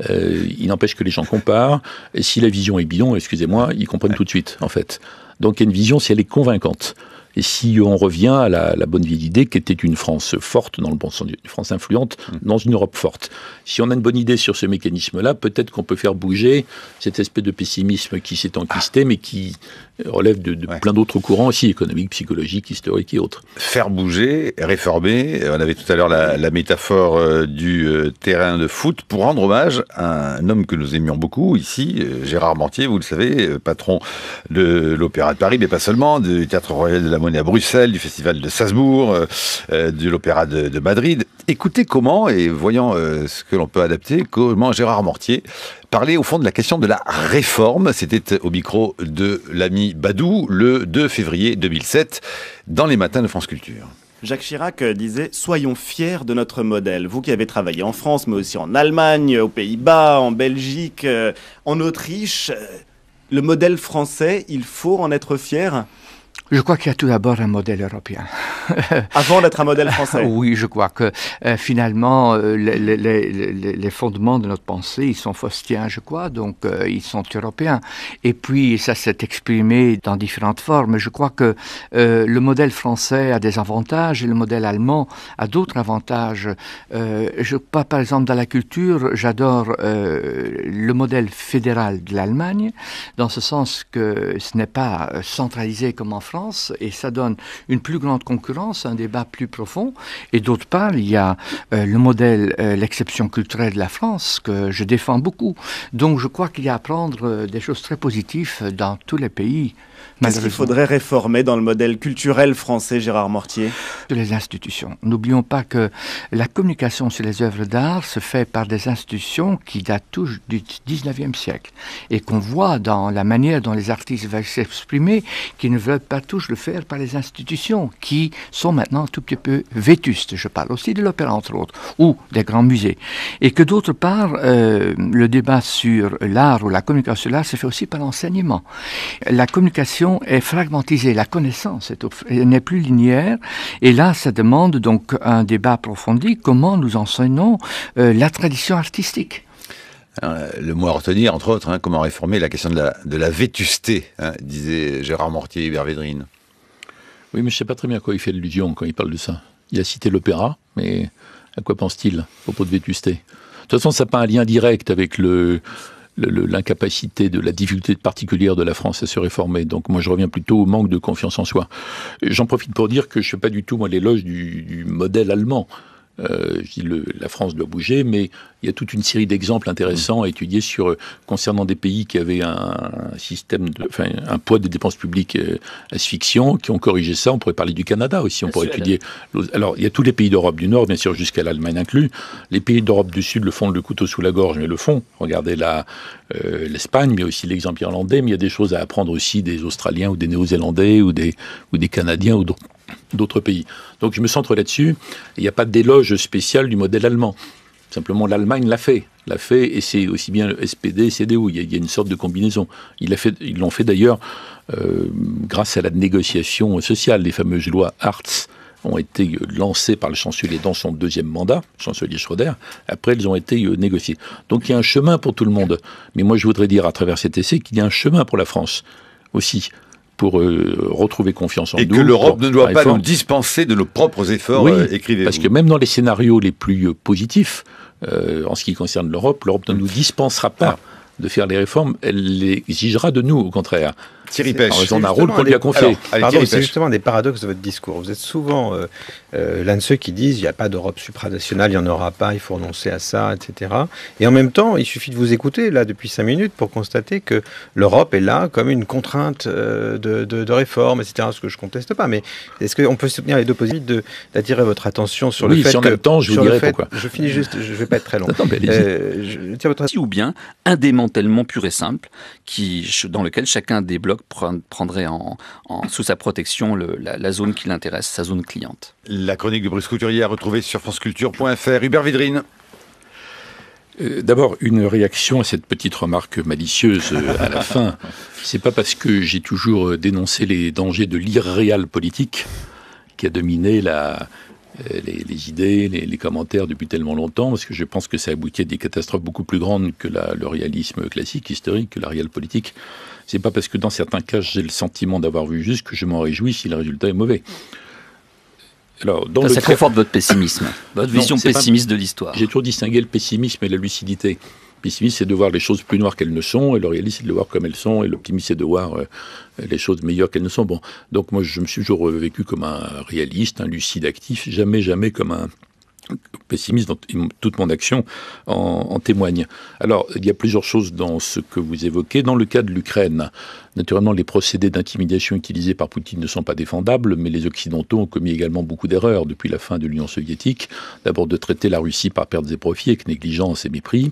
il n'empêche que les gens comparent, et si la vision est bidon, excusez-moi, ils comprennent tout de suite, en fait. Donc il y a une vision si elle est convaincante. Et si on revient à la bonne vieille idée qu'était une France forte, dans le bon sens, une France influente, dans une Europe forte. Si on a une bonne idée sur ce mécanisme-là, peut-être qu'on peut faire bouger cette espèce de pessimisme qui s'est enquisté, mais qui relève de plein d'autres courants aussi, économiques, psychologiques, historiques et autres. Faire bouger, réformer, on avait tout à l'heure la métaphore du terrain de foot, pour rendre hommage à un homme que nous aimions beaucoup ici, Gérard Mortier, vous le savez, patron de l'Opéra de Paris, mais pas seulement, du Théâtre Royal de la Monnaie à Bruxelles, du Festival de Salzbourg, de l'Opéra de Madrid. Écoutez comment, et voyant ce que l'on peut adapter, comment Gérard Mortier parler au fond de la question de la réforme. C'était au micro de l'ami Badou le 2 février 2007 dans les matins de France Culture. Jacques Chirac disait « Soyons fiers de notre modèle ». Vous qui avez travaillé en France, mais aussi en Allemagne, aux Pays-Bas, en Belgique, en Autriche, le modèle français, il faut en être fier ? Je crois qu'il y a tout d'abord un modèle européen. Avant d'être un modèle français. Oui, je crois que finalement, les fondements de notre pensée, ils sont faustiens, je crois, donc ils sont européens. Et puis, ça s'est exprimé dans différentes formes. Je crois que le modèle français a des avantages et le modèle allemand a d'autres avantages. Je crois, par exemple, dans la culture, j'adore le modèle fédéral de l'Allemagne, dans ce sens que ce n'est pas centralisé comme en France, et ça donne une plus grande concurrence, un débat plus profond. Et d'autre part, il y a le modèle, l'exception culturelle de la France, que je défends beaucoup. Donc je crois qu'il y a à prendre des choses très positives dans tous les pays. Qu'est-ce qu'il faudrait réformer dans le modèle culturel français, Gérard Mortier ? Les institutions. N'oublions pas que la communication sur les œuvres d'art se fait par des institutions qui datent tous du 19e siècle et qu'on voit dans la manière dont les artistes veulent s'exprimer, qu'ils ne veulent pas tous le faire par les institutions qui sont maintenant un tout petit peu vétustes. Je parle aussi de l'opéra, entre autres, ou des grands musées. Et que d'autre part, le débat sur l'art ou la communication sur l'art se fait aussi par l'enseignement. La communication est fragmentisée, la connaissance n'est plus linéaire, et là ça demande donc un débat approfondi, comment nous enseignons la tradition artistique. Alors, le mot à retenir, entre autres, comment réformer la question de la vétusté, disait Gérard Mortier et Hubert Védrine. Oui, mais je ne sais pas très bien à quoi il fait allusion quand il parle de ça. Il a cité l'opéra, mais à quoi pense-t-il à propos de vétusté ? De toute façon, ça n'a pas un lien direct avec l'incapacité, de la difficulté particulière de la France à se réformer. Donc moi je reviens plutôt au manque de confiance en soi. J'en profite pour dire que je ne fais pas du tout l'éloge du modèle allemand. Je dis la France doit bouger, mais il y a toute une série d'exemples intéressants à étudier concernant des pays qui avaient un poids de dépenses publiques asphyxiant, qui ont corrigé ça. On pourrait parler du Canada aussi. On pourrait étudier. Alors, il y a tous les pays d'Europe du Nord, bien sûr, jusqu'à l'Allemagne inclus. Les pays d'Europe du Sud le font le couteau sous la gorge, mais le font. Regardez l'Espagne, mais aussi l'exemple irlandais. Mais il y a des choses à apprendre aussi des Australiens ou des Néo-Zélandais ou des Canadiens ou d'autres pays. Donc je me centre là-dessus. Il n'y a pas d'éloge spécial du modèle allemand. Simplement, l'Allemagne l'a fait, et c'est aussi bien le SPD et CDU. Il y a une sorte de combinaison. Ils l'ont fait d'ailleurs grâce à la négociation sociale. Les fameuses lois Hartz ont été lancées par le chancelier dans son deuxième mandat, le chancelier Schröder. Après, elles ont été négociées. Donc il y a un chemin pour tout le monde. Mais moi, je voudrais dire à travers cet essai qu'il y a un chemin pour la France aussi, pour retrouver confiance en nous. Et que l'Europe ne doit pas nous dispenser de nos propres efforts, écrivez-vous. Parce que même dans les scénarios les plus positifs, en ce qui concerne l'Europe ne nous dispensera pas de faire les réformes, elle les exigera de nous, au contraire. Thierry Pêche. En raison d'un rôle qu'on lui a confié. C'est justement des paradoxes de votre discours. Vous êtes souvent l'un de ceux qui disent il n'y a pas d'Europe supranationale, il n'y en aura pas, il faut renoncer à ça, etc. Et en même temps, il suffit de vous écouter là depuis 5 minutes pour constater que l'Europe est là comme une contrainte de réforme, etc. Ce que je ne conteste pas. Mais est-ce qu'on peut soutenir les deux positions d'attirer votre attention sur le fait si en même temps, je vous dirai pourquoi. Je finis juste, je ne vais pas être très long. Ou bien un démantèlement pur et simple dans lequel chacun des blocs prendrait sous sa protection la zone qui l'intéresse, sa zone cliente. La chronique de Bruce Couturier à retrouver sur franceculture.fr. Hubert Védrine. D'abord, une réaction à cette petite remarque malicieuse à la fin. C'est pas parce que j'ai toujours dénoncé les dangers de l'irréel politique qui a dominé les idées, les commentaires depuis tellement longtemps, parce que je pense que ça aboutit à des catastrophes beaucoup plus grandes que le réalisme classique, historique, que la réelle politique. C'est pas parce que dans certains cas j'ai le sentiment d'avoir vu juste que je m'en réjouis si le résultat est mauvais. Alors, ça conforte votre pessimisme, votre vision pessimiste de l'histoire. J'ai toujours distingué le pessimisme et la lucidité. Le pessimisme, c'est de voir les choses plus noires qu'elles ne sont, et le réalisme, c'est de les voir comme elles sont, et l'optimisme, c'est de voir les choses meilleures qu'elles ne sont. Donc moi, je me suis toujours vécu comme un réaliste, un lucide actif, jamais comme un pessimiste, toute mon action en témoigne. Alors, il y a plusieurs choses dans ce que vous évoquez. Dans le cas de l'Ukraine, naturellement, les procédés d'intimidation utilisés par Poutine ne sont pas défendables, mais les Occidentaux ont commis également beaucoup d'erreurs depuis la fin de l'Union soviétique. D'abord, de traiter la Russie par pertes et profits, avec négligence et mépris.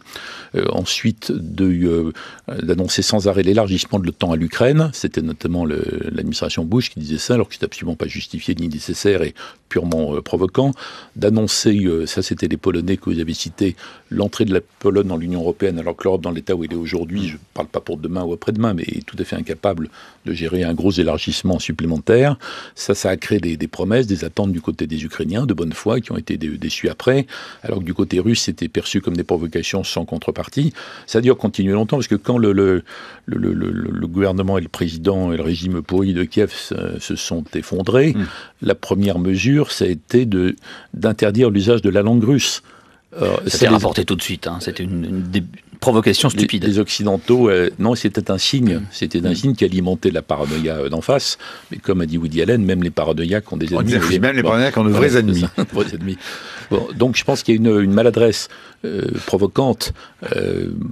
Ensuite, d'annoncer sans arrêt l'élargissement de l'OTAN à l'Ukraine. C'était notamment l'administration Bush qui disait ça, alors que c'est absolument pas justifié ni nécessaire et purement provoquant. D'annoncer, ça c'était les Polonais que vous avez cités, l'entrée de la Pologne dans l'Union européenne, alors que l'Europe dans l'état où elle est aujourd'hui, je ne parle pas pour demain ou après-demain, mais est tout à fait incapable de gérer un gros élargissement supplémentaire. Ça a créé des promesses, des attentes du côté des Ukrainiens de bonne foi qui ont été déçues après, alors que du côté russe c'était perçu comme des provocations sans contrepartie. Ça a dû continuer longtemps, parce que quand le gouvernement et le président et le régime pourri de Kiev se sont effondrés, la première mesure, ça a été d'interdire l'usage de la langue russe. C'était rapporté tout de suite, hein. C'était une provocation stupide. Les Occidentaux, non, c'était un signe. C'était un signe qui alimentait la paranoïa d'en face. Mais comme a dit Woody Allen, même les paranoïaques ont des ennemis. Même les paranoïaques ont de vrais ennemis. Vrais ennemis. Bon, donc je pense qu'il y a une maladresse provocante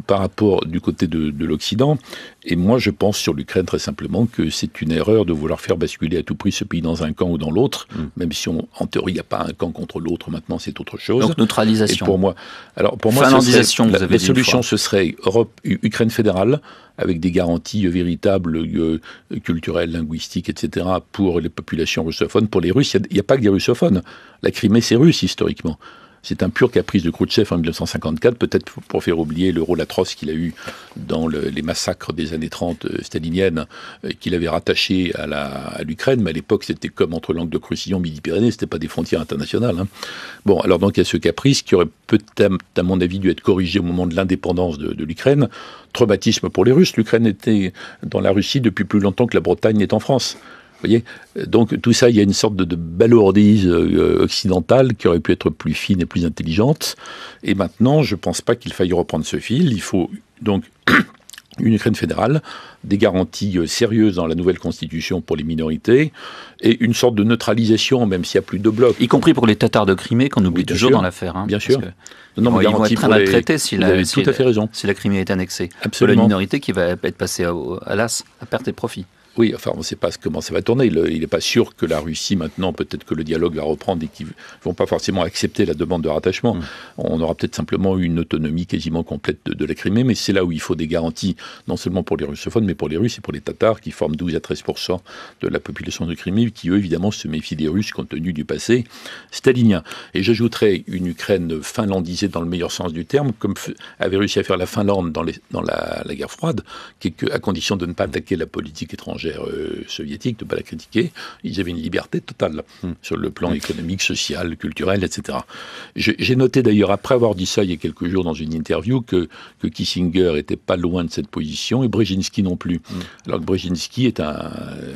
par rapport du côté de l'Occident. Et moi, je pense sur l'Ukraine très simplement que c'est une erreur de vouloir faire basculer à tout prix ce pays dans un camp ou dans l'autre, même si en théorie il n'y a pas un camp contre l'autre. Maintenant, c'est autre chose. Donc neutralisation. Et pour moi, finlandisation, la solution, ce serait Ukraine fédérale, avec des garanties véritables, culturelles, linguistiques, etc., pour les populations russophones. Pour les Russes, il n'y a pas que des russophones. La Crimée, c'est russe, historiquement. C'est un pur caprice de Khrouchtchev en 1954, peut-être pour faire oublier le rôle atroce qu'il a eu dans les massacres des années 30 staliniennes, qu'il avait rattaché à l'Ukraine, mais à l'époque c'était comme entre Languedoc-Roussillon, Midi-Pyrénées, c'était pas des frontières internationales. Hein. Bon, alors donc il y a ce caprice qui aurait peut-être, à mon avis, dû être corrigé au moment de l'indépendance de l'Ukraine. Traumatisme pour les Russes, l'Ukraine était dans la Russie depuis plus longtemps que la Bretagne est en France. Vous voyez, donc tout ça, il y a une sorte de balourdise occidentale qui aurait pu être plus fine et plus intelligente. Et maintenant, je ne pense pas qu'il faille reprendre ce fil. Il faut donc une Ukraine fédérale, des garanties sérieuses dans la nouvelle constitution pour les minorités, et une sorte de neutralisation, même s'il n'y a plus de blocs. Y compris pour les Tatars de Crimée, qu'on oublie toujours dans l'affaire. Hein, bien sûr. Non, ils vont être très maltraités si la Crimée est annexée. Absolument. Pour la minorité qui va être passée à l'as, à perte et profit. Oui, enfin, on ne sait pas comment ça va tourner. Il n'est pas sûr que la Russie, maintenant, peut-être que le dialogue va reprendre et qu'ils ne vont pas forcément accepter la demande de rattachement. On aura peut-être simplement une autonomie quasiment complète de la Crimée, mais c'est là où il faut des garanties, non seulement pour les russophones, mais pour les Russes et pour les Tatars, qui forment 12 à 13% de la population de Crimée, qui, eux, évidemment, se méfient des Russes compte tenu du passé stalinien. Et j'ajouterais une Ukraine finlandisée dans le meilleur sens du terme, comme avait réussi à faire la Finlande dans la guerre froide, à condition de ne pas attaquer la politique étrangère soviétique, de ne pas la critiquer. Ils avaient une liberté totale sur le plan économique, social, culturel, etc. J'ai noté d'ailleurs, après avoir dit ça il y a quelques jours dans une interview, que Kissinger n'était pas loin de cette position, et Brzezinski non plus. Alors que Brzezinski est un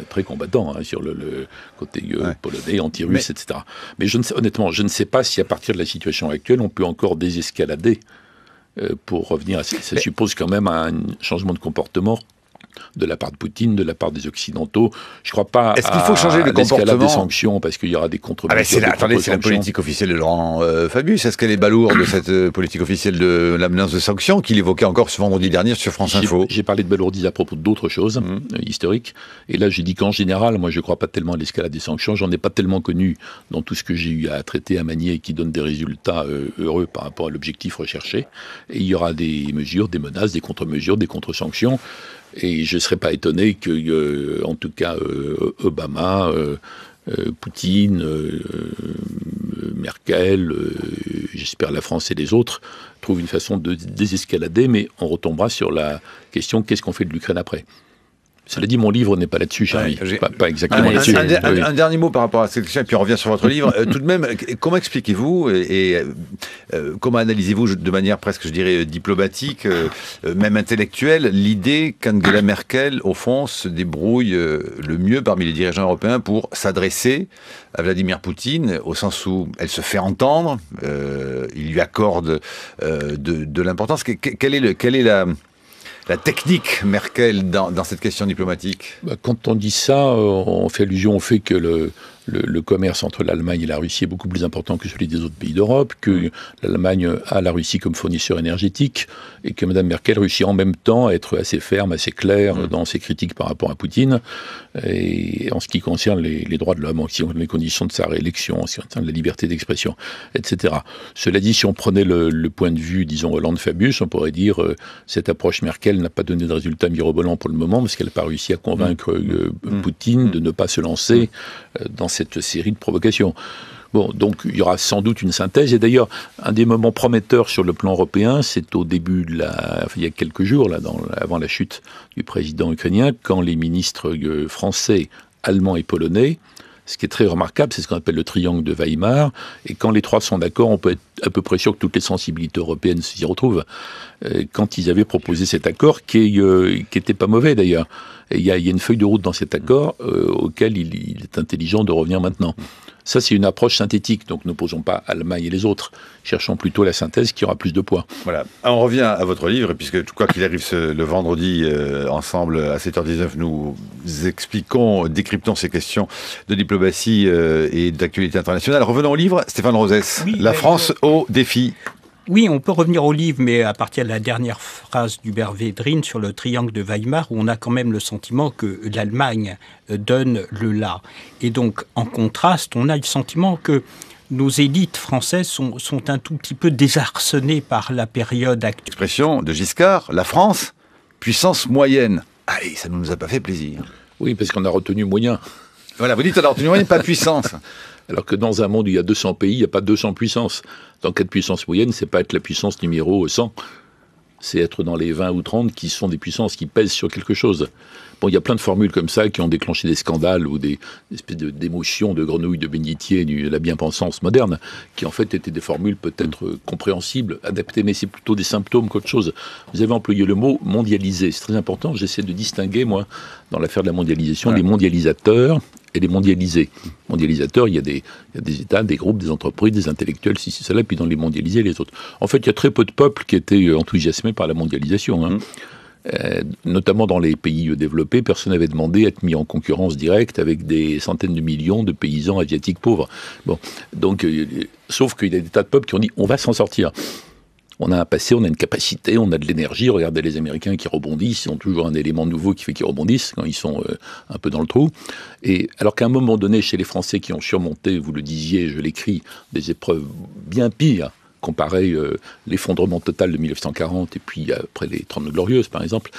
très combattant sur le côté polonais, anti-russe, etc. Mais honnêtement, je ne sais pas si à partir de la situation actuelle, on peut encore désescalader pour revenir à ça. Ça suppose quand même un changement de comportement de la part de Poutine, de la part des Occidentaux. Je ne crois pas Est-ce qu'il faut changer le comportement des sanctions, parce qu'il y aura des contre-mesures. Attendez, c'est la politique officielle de Laurent Fabius. Est-ce qu'elle est balourde de cette politique officielle de la menace de sanctions qu'il évoquait encore ce vendredi dernier sur France Info? J'ai parlé de balourdise à propos d'autres choses historiques. Et là, j'ai dit qu'en général, moi, je ne crois pas tellement à l'escalade des sanctions. J'en ai pas tellement connu dans tout ce que j'ai eu à traiter, à manier, qui donne des résultats heureux par rapport à l'objectif recherché. Et il y aura des mesures, des menaces, des contre-mesures, des contre-sanctions. Et je ne serais pas étonné que, en tout cas, Obama, Poutine, Merkel, j'espère la France et les autres, trouvent une façon de désescalader, mais on retombera sur la question, qu'est-ce qu'on fait de l'Ukraine après ? Cela dit, mon livre n'est pas là-dessus, Charlie. Pas exactement là-dessus. Un dernier mot par rapport à cette question, et puis on revient sur votre livre. Tout de même, comment expliquez-vous et comment analysez-vous de manière presque, je dirais, diplomatique, même intellectuelle, l'idée qu'Angela Merkel, au fond, se débrouille le mieux parmi les dirigeants européens pour s'adresser à Vladimir Poutine, au sens où elle se fait entendre, il lui accorde de l'importance. Quelle est la technique Merkel dans cette question diplomatique? Quand on dit ça, on fait allusion au fait que le commerce entre l'Allemagne et la Russie est beaucoup plus important que celui des autres pays d'Europe, que l'Allemagne a la Russie comme fournisseur énergétique, et que Mme Merkel réussit en même temps à être assez ferme, assez claire dans ses critiques par rapport à Poutine, et en ce qui concerne les droits de l'homme, en ce qui concerne les conditions de sa réélection, en ce qui concerne la liberté d'expression, etc. Cela dit, si on prenait le point de vue, disons, Hollande-Fabius, on pourrait dire cette approche Merkel n'a pas donné de résultat mirobolant pour le moment, parce qu'elle n'a pas réussi à convaincre Poutine de ne pas se lancer dans cette série de provocations. Bon, donc il y aura sans doute une synthèse. Et d'ailleurs, un des moments prometteurs sur le plan européen, c'est au début il y a quelques jours, avant la chute du président ukrainien, quand les ministres français, allemands et polonais, ce qui est très remarquable, c'est ce qu'on appelle le triangle de Weimar. Et quand les trois sont d'accord, on peut être à peu près sûr que toutes les sensibilités européennes s'y retrouvent. Quand ils avaient proposé cet accord, qui était pas mauvais d'ailleurs. Et il y a une feuille de route dans cet accord auquel il est intelligent de revenir maintenant. Ça, c'est une approche synthétique, donc ne posons pas Allemagne et les autres. Cherchons plutôt la synthèse qui aura plus de poids. Voilà. On revient à votre livre, puisque quoi qu'il arrive le vendredi, ensemble, à 7h19, nous décryptons ces questions de diplomatie et d'actualité internationale. Revenons au livre. Stéphane Rosès, oui, La France au défi. Oui, on peut revenir au livre, mais à partir de la dernière phrase d'Hubert Védrine sur le triangle de Weimar, où on a quand même le sentiment que l'Allemagne donne le là. Et donc, en contraste, on a le sentiment que nos élites françaises sont un tout petit peu désarçonnées par la période actuelle. Expression de Giscard, la France, puissance moyenne. Allez, ça ne nous a pas fait plaisir. Oui, parce qu'on a retenu moyen. Voilà, vous dites on a retenu moyen, pas puissance. Alors que dans un monde où il y a 200 pays, il n'y a pas 200 puissances. Dans 4 puissances moyennes, c'est pas être la puissance numéro 100. C'est être dans les 20 ou 30 qui sont des puissances qui pèsent sur quelque chose. Bon, il y a plein de formules comme ça qui ont déclenché des scandales ou des espèces d'émotions de grenouilles de bénitier de la bien-pensance moderne, qui en fait étaient des formules peut-être compréhensibles, adaptées, mais c'est plutôt des symptômes qu'autre chose. Vous avez employé le mot mondialisé, c'est très important. J'essaie de distinguer, moi, dans l'affaire de la mondialisation, les mondialisateurs et les mondialisés. Mondialisateurs, il y a des États, des groupes, des entreprises, des intellectuels, ceci, cela, puis dans les mondialisés, les autres. En fait, il y a très peu de peuples qui étaient enthousiasmés par la mondialisation, hein. Notamment dans les pays développés, personne n'avait demandé à être mis en concurrence directe avec des centaines de millions de paysans asiatiques pauvres. Bon, donc, sauf qu'il y a des tas de peuples qui ont dit on va s'en sortir. On a un passé, on a une capacité, on a de l'énergie. Regardez les Américains qui rebondissent, ils ont toujours un élément nouveau qui fait qu'ils rebondissent quand ils sont un peu dans le trou. Et alors qu'à un moment donné, chez les Français qui ont surmonté, vous le disiez, je l'écris, des épreuves bien pires, comparer l'effondrement total de 1940 et puis après les 30 Glorieuses, par exemple,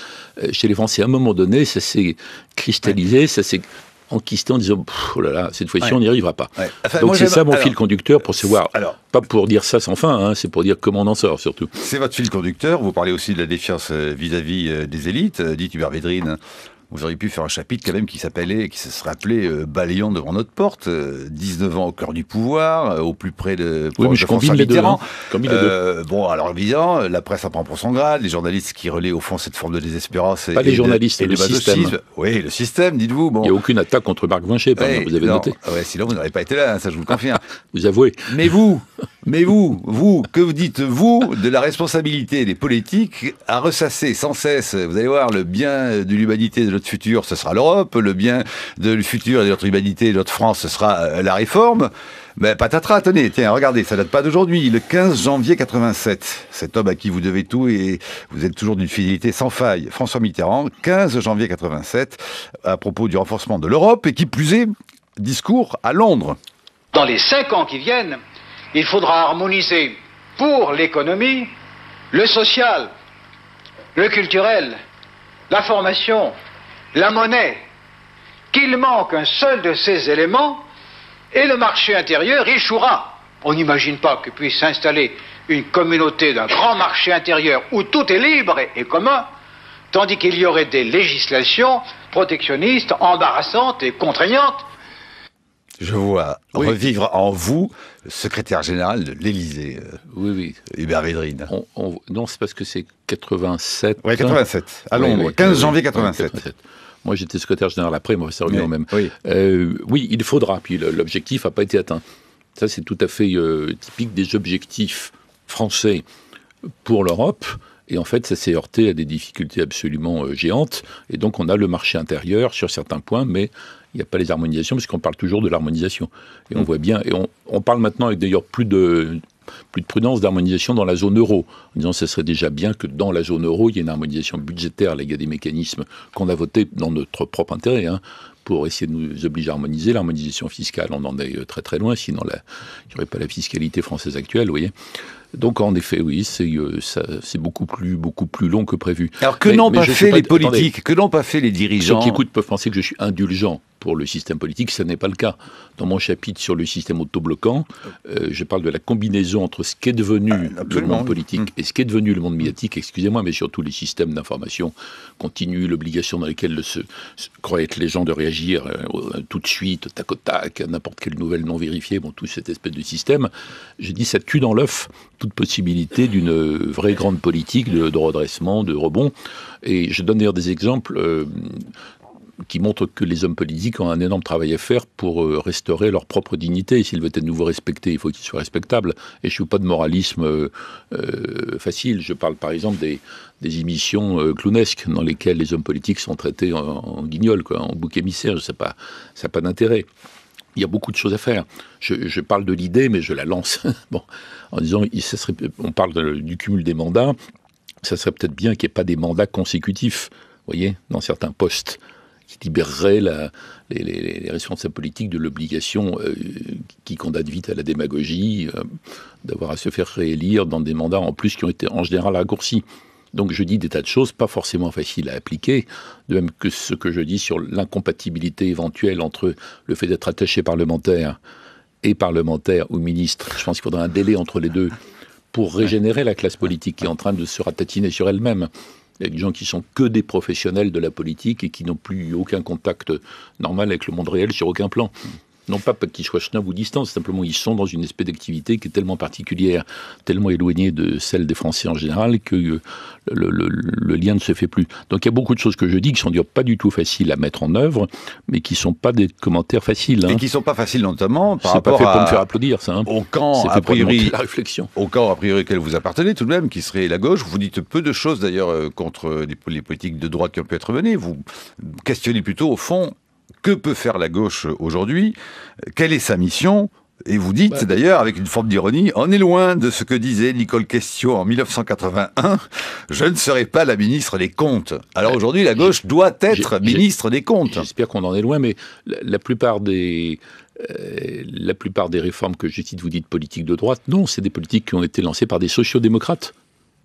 chez les Français, à un moment donné, ça s'est cristallisé, ça s'est enquisté en disant oh là là, cette fois-ci on n'y arrivera pas. Ouais. Enfin, donc c'est ça mon fil conducteur pour savoir, pas pour dire ça sans fin, hein, c'est pour dire comment on en sort surtout. C'est votre fil conducteur, vous parlez aussi de la défiance vis-à-vis des élites, dit Hubert Védrine. Vous auriez pu faire un chapitre quand même qui se serait appelé Balayons devant notre porte, 19 ans au cœur du pouvoir, au plus près de François Mitterrand. Bon, alors évidemment, la presse en prend pour son grade, les journalistes qui relaient au fond cette forme de désespérance. Pas les journalistes, et le système. Oui, le système, dites-vous. Bon. Il n'y a aucune attaque contre Marc Vincher, par exemple, vous avez noté. Ouais, sinon vous n'aurez pas été là, ça je vous le confirme. Vous avouez. Mais vous, que vous dites-vous de la responsabilité des politiques à ressasser sans cesse, vous allez voir, le bien de l'humanité de notre futur, ce sera l'Europe, le bien de futur de notre humanité, de notre France, ce sera la réforme. Mais patatras, tenez, tiens, regardez, ça date pas d'aujourd'hui, le 15 janvier 87. Cet homme à qui vous devez tout et vous êtes toujours d'une fidélité sans faille, François Mitterrand, 15 janvier 87, à propos du renforcement de l'Europe et qui plus est, discours à Londres. Dans les 5 ans qui viennent, il faudra harmoniser pour l'économie, le social, le culturel, la formation, la monnaie, qu'il manque un seul de ces éléments et le marché intérieur échouera. On n'imagine pas que puisse s'installer une communauté d'un grand marché intérieur où tout est libre et commun, tandis qu'il y aurait des législations protectionnistes, embarrassantes et contraignantes. Je vois revivre en vous le secrétaire général de l'Élysée, Hubert Védrine. Non, c'est parce que c'est 87. Oui, 87, à Londres, 15 janvier 87. Moi, j'étais secrétaire général après, moi, ça revient au même. Oui, il faudra, puis l'objectif n'a pas été atteint. Ça, c'est tout à fait typique des objectifs français pour l'Europe. Et en fait, ça s'est heurté à des difficultés absolument géantes. Et donc, on a le marché intérieur sur certains points, mais Il n'y a pas les harmonisations, parce qu'on parle toujours de l'harmonisation. Et on voit bien, et on parle maintenant avec d'ailleurs plus de prudence d'harmonisation dans la zone euro, en disant que ce serait déjà bien que dans la zone euro, il y ait une harmonisation budgétaire. Là, il y a des mécanismes qu'on a votés dans notre propre intérêt, pour essayer de nous obliger à harmoniser. L'harmonisation fiscale, on en est très très loin, sinon il n'y aurait pas la fiscalité française actuelle, vous voyez. Donc en effet, oui, c'est beaucoup plus long que prévu. Alors que n'ont pas fait les politiques, que n'ont pas fait les dirigeants? Ceux qui écoutent peuvent penser que je suis indulgent pour le système politique, ce n'est pas le cas. Dans mon chapitre sur le système autobloquant, je parle de la combinaison entre ce qu'est devenu le monde politique et ce qu'est devenu le monde médiatique, excusez-moi, mais surtout les systèmes d'information continue, l'obligation dans laquelle se croient être les gens de réagir tout de suite, tac au tac, à n'importe quelle nouvelle non vérifiée, tout cette espèce de système. Je dis, ça tue dans l'œuf toute possibilité d'une vraie grande politique de redressement, de rebond. Et je donne d'ailleurs des exemples qui montrent que les hommes politiques ont un énorme travail à faire pour restaurer leur propre dignité. S'ils veulent être de nouveau respectés, il faut qu'ils soient respectables. Et je ne suis pas de moralisme facile. Je parle par exemple des émissions clownesques dans lesquelles les hommes politiques sont traités en guignol, en bouc émissaire. Ça n'a pas d'intérêt. Il y a beaucoup de choses à faire. Je parle de l'idée, mais je la lance. En disant, on parle du cumul des mandats. Ça serait peut-être bien qu'il n'y ait pas des mandats consécutifs, vous voyez, dans certains postes, qui libéreraient les responsables politiques de l'obligation qui condamne vite à la démagogie, d'avoir à se faire réélire dans des mandats en plus qui ont été en général raccourcis. Donc je dis des tas de choses pas forcément faciles à appliquer, de même que ce que je dis sur l'incompatibilité éventuelle entre le fait d'être attaché parlementaire et parlementaire ou ministre. Je pense qu'il faudra un délai entre les deux pour régénérer la classe politique qui est en train de se ratatiner sur elle-même. Il y a des gens qui sont que des professionnels de la politique et qui n'ont plus aucun contact normal avec le monde réel sur aucun plan. Non pas qu'ils soient snobs ou distants, simplement ils sont dans une espèce d'activité qui est tellement particulière, tellement éloignée de celle des Français en général, que le lien ne se fait plus. Donc il y a beaucoup de choses que je dis qui sont d'ailleurs pas du tout faciles à mettre en œuvre, mais qui ne sont pas des commentaires faciles. Et qui ne sont pas faciles notamment par rapport à... C'est pas fait pour me faire applaudir, ça. Au camp, a priori, la réflexion. Au camp, a priori, auquel vous appartenez tout de même, qui serait la gauche. Vous dites peu de choses d'ailleurs contre les politiques de droite qui ont pu être menées. Vous questionnez plutôt au fond... Que peut faire la gauche aujourd'hui? Quelle est sa mission? Et vous dites d'ailleurs, avec une forme d'ironie, on est loin de ce que disait Nicole Questiot en 1981, je ne serai pas la ministre des Comptes. Alors aujourd'hui, la gauche doit être ministre des Comptes. J'espère qu'on en est loin, mais la plupart des réformes que je cite, vous dites politiques de droite, non, c'est des politiques qui ont été lancées par des sociodémocrates,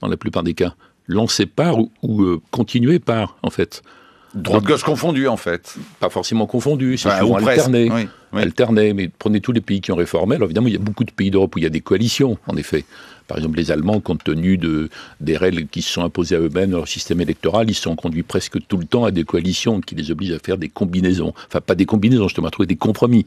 dans la plupart des cas. Lancées par ou continuées par, en fait. Droite-gauche confondue, en fait. Pas forcément confondue, c'est souvent alterné. Oui. Alterné, mais prenez tous les pays qui ont réformé. Alors évidemment, il y a beaucoup de pays d'Europe où il y a des coalitions, en effet. Par exemple, les Allemands, compte tenu des règles qui se sont imposées à eux-mêmes, leur système électoral, ils se sont conduits presque tout le temps à des coalitions qui les obligent à faire des combinaisons. Enfin, pas des combinaisons, justement, à trouver des compromis.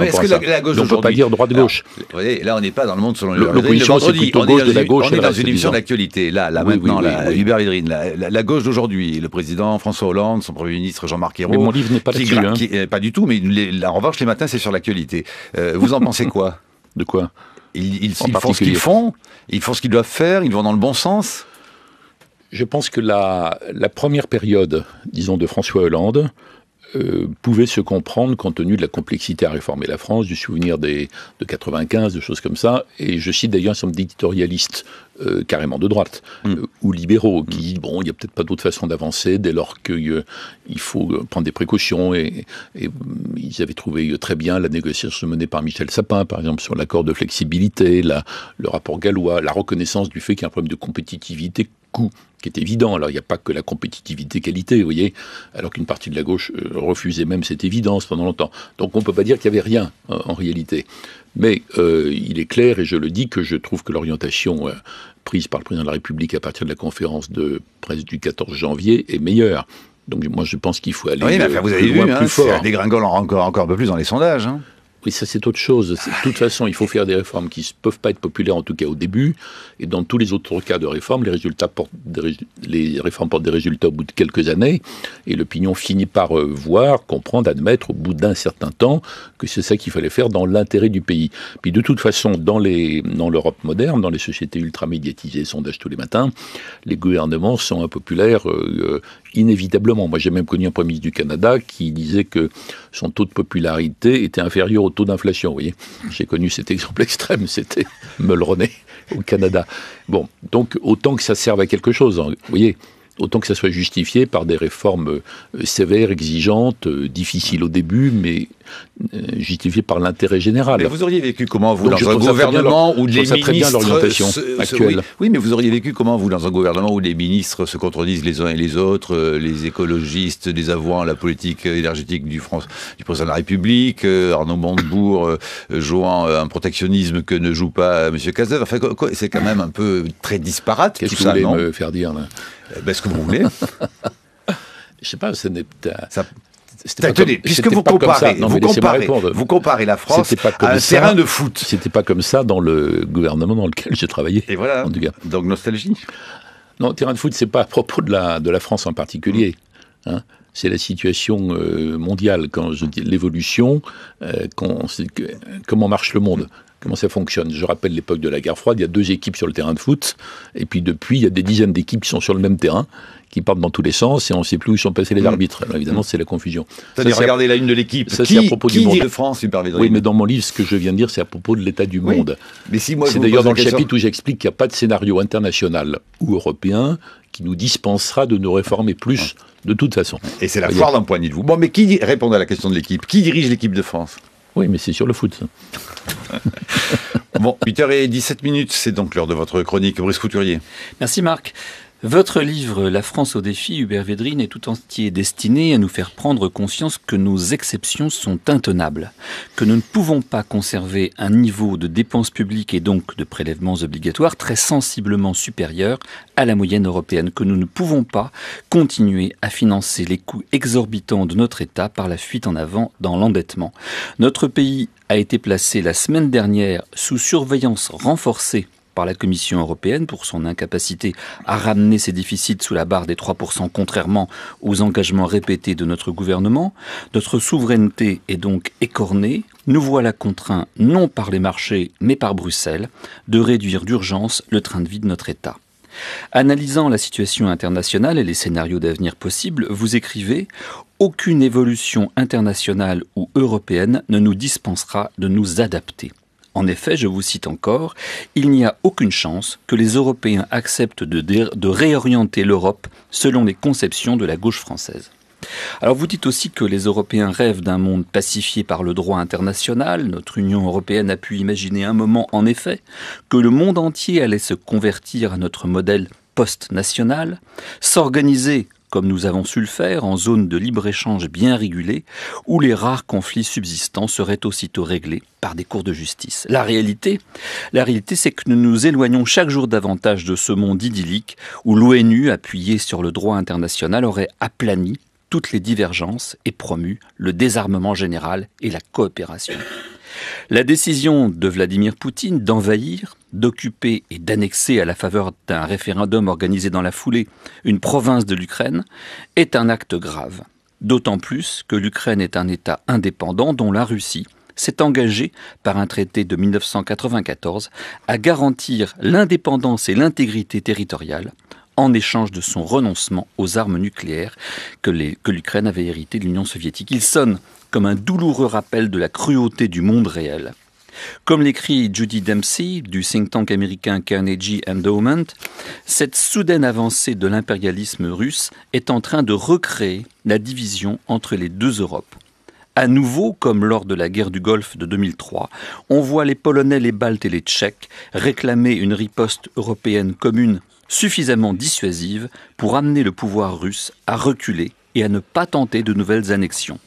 Est-ce que la gauche on ne peut pas dire droite-gauche. Là, on n'est pas dans le monde selon l'opposition, c'est plutôt gauche de la gauche. On est dans une émission d'actualité. Là, maintenant, Hubert Védrine, la gauche d'aujourd'hui, le président François Hollande, son Premier ministre Jean-Marc Ayrault. Mais mon livre n'est pas là-dessus. Pas du tout, mais en revanche, les matins, c'est sur l'actualité. Vous en pensez quoi? De quoi? Ils font ce qu'ils font, ils font ce qu'ils doivent faire, ils vont dans le bon sens. Je pense que la première période, disons, de François Hollande pouvait se comprendre compte tenu de la complexité à réformer la France, du souvenir de 95, de choses comme ça. Et je cite d'ailleurs un certain nombre d'éditorialistes carrément de droite ou libéraux qui disent bon, il n'y a peut-être pas d'autre façon d'avancer dès lors qu'il faut prendre des précautions. Et ils avaient trouvé très bien la négociation menée par Michel Sapin, par exemple, sur l'accord de flexibilité, le rapport gallois, la reconnaissance du fait qu'il y a un problème de compétitivité coût qui est évident. Alors, il n'y a pas que la compétitivité-qualité, vous voyez, alors qu'une partie de la gauche refusait même cette évidence pendant longtemps. Donc, on ne peut pas dire qu'il n'y avait rien, en réalité. Mais il est clair, et je le dis, que je trouve que l'orientation prise par le président de la République à partir de la conférence de presse du 14 janvier est meilleure. Donc, moi, je pense qu'il faut aller vous avez loin, vu, plus fort. Ça dégringole encore un peu plus dans les sondages. Oui, ça c'est autre chose. De toute façon, il faut faire des réformes qui ne peuvent pas être populaires, en tout cas au début. Et dans tous les autres cas de réformes, les réformes portent des résultats au bout de quelques années. Et l'opinion finit par voir, comprendre, admettre au bout d'un certain temps que c'est ça qu'il fallait faire dans l'intérêt du pays. Puis de toute façon, dans l'Europe moderne, dans les sociétés ultra-médiatisées, sondages tous les matins, les gouvernements sont impopulaires inévitablement. Moi, j'ai même connu un Premier ministre du Canada qui disait que son taux de popularité était inférieur au taux d'inflation. Vous voyez, j'ai connu cet exemple extrême, c'était Mulroney au Canada. Bon, donc autant que ça serve à quelque chose, hein, vous voyez. Autant que ça soit justifié par des réformes sévères, exigeantes, difficiles au début, mais justifiées par l'intérêt général. Mais vous auriez vécu comment, vous, dans un gouvernement où les ministres... très bien l'orientation actuelle. Oui, mais vous auriuriez vécu comment, vous, dans un gouvernement où les ministres se contredisent les uns et les autres, les écologistes, les avouant la politique énergétique du président de la République, Arnaud Montebourg jouant un protectionnisme que ne joue pas M. Cazeneuve. Enfin, c'est quand même un peu très disparate. Qu'est-ce que vous voulez me faire dire, là ? Ce que vous voulez. Je sais pas, ce n'est pas... Tenez, puisque vous comparez la France à un terrain de foot. C'était pas comme ça dans le gouvernement dans lequel j'ai travaillé. Et voilà, en tout cas. Donc nostalgie. Non, terrain de foot, c'est pas à propos de la France en particulier. Hein. C'est la situation mondiale, quand je dis l'évolution, comment marche le monde. Comment ça fonctionne? Je rappelle l'époque de la guerre froide, il y a 2 équipes sur le terrain de foot, et puis depuis, il y a des dizaines d'équipes qui sont sur le même terrain, qui partent dans tous les sens, et on ne sait plus où sont passés les arbitres. Alors, évidemment, c'est la confusion. Regardez la une de l'équipe. Ça, c'est à propos du monde. Qui dit de France, Hubert-Védrine? Oui, mais dans mon livre, ce que je viens de dire, c'est à propos de l'état du monde. Mais si moi, c'est d'ailleurs dans le chapitre où j'explique qu'il n'y a pas de scénario international ou européen qui nous dispensera de nous réformer plus, de toute façon. Et c'est la foire d'un poignet de vous. Bon, mais répondez à la question de l'équipe. Qui dirige l'équipe de France? Oui, mais c'est sur le foot, ça. Bon, 8h17, c'est donc l'heure de votre chronique. Brice Couturier. Merci Marc. Votre livre « La France au défi », Hubert-Védrine, est tout entier destiné à nous faire prendre conscience que nos exceptions sont intenables, que nous ne pouvons pas conserver un niveau de dépenses publiques et donc de prélèvements obligatoires très sensiblement supérieur à la moyenne européenne, que nous ne pouvons pas continuer à financer les coûts exorbitants de notre État par la fuite en avant dans l'endettement. Notre pays a été placé la semaine dernière sous surveillance renforcée par la Commission européenne pour son incapacité à ramener ses déficits sous la barre des 3%, contrairement aux engagements répétés de notre gouvernement. Notre souveraineté est donc écornée. Nous voilà contraints, non par les marchés, mais par Bruxelles, de réduire d'urgence le train de vie de notre État. Analysant la situation internationale et les scénarios d'avenir possibles, vous écrivez « Aucune évolution internationale ou européenne ne nous dispensera de nous adapter ». En effet, je vous cite encore, « Il n'y a aucune chance que les Européens acceptent de réorienter l'Europe selon les conceptions de la gauche française. » Alors vous dites aussi que les Européens rêvent d'un monde pacifié par le droit international. Notre Union européenne a pu imaginer un moment, en effet, que le monde entier allait se convertir à notre modèle post-national, s'organiser comme nous avons su le faire, en zone de libre-échange bien régulée, où les rares conflits subsistants seraient aussitôt réglés par des cours de justice. La réalité, c'est que nous nous éloignons chaque jour davantage de ce monde idyllique où l'ONU, appuyée sur le droit international, aurait aplani toutes les divergences et promu le désarmement général et la coopération. La décision de Vladimir Poutine d'envahir, d'occuper et d'annexer à la faveur d'un référendum organisé dans la foulée une province de l'Ukraine est un acte grave. D'autant plus que l'Ukraine est un État indépendant dont la Russie s'est engagée par un traité de 1994 à garantir l'indépendance et l'intégrité territoriale en échange de son renoncement aux armes nucléaires que l'Ukraine avait hérité de l'Union soviétique. Il sonne comme un douloureux rappel de la cruauté du monde réel. Comme l'écrit Judy Dempsey du think tank américain Carnegie Endowment, cette soudaine avancée de l'impérialisme russe est en train de recréer la division entre les deux Europes. À nouveau, comme lors de la guerre du Golfe de 2003, on voit les Polonais, les Baltes et les Tchèques réclamer une riposte européenne commune suffisamment dissuasive pour amener le pouvoir russe à reculer et à ne pas tenter de nouvelles annexions.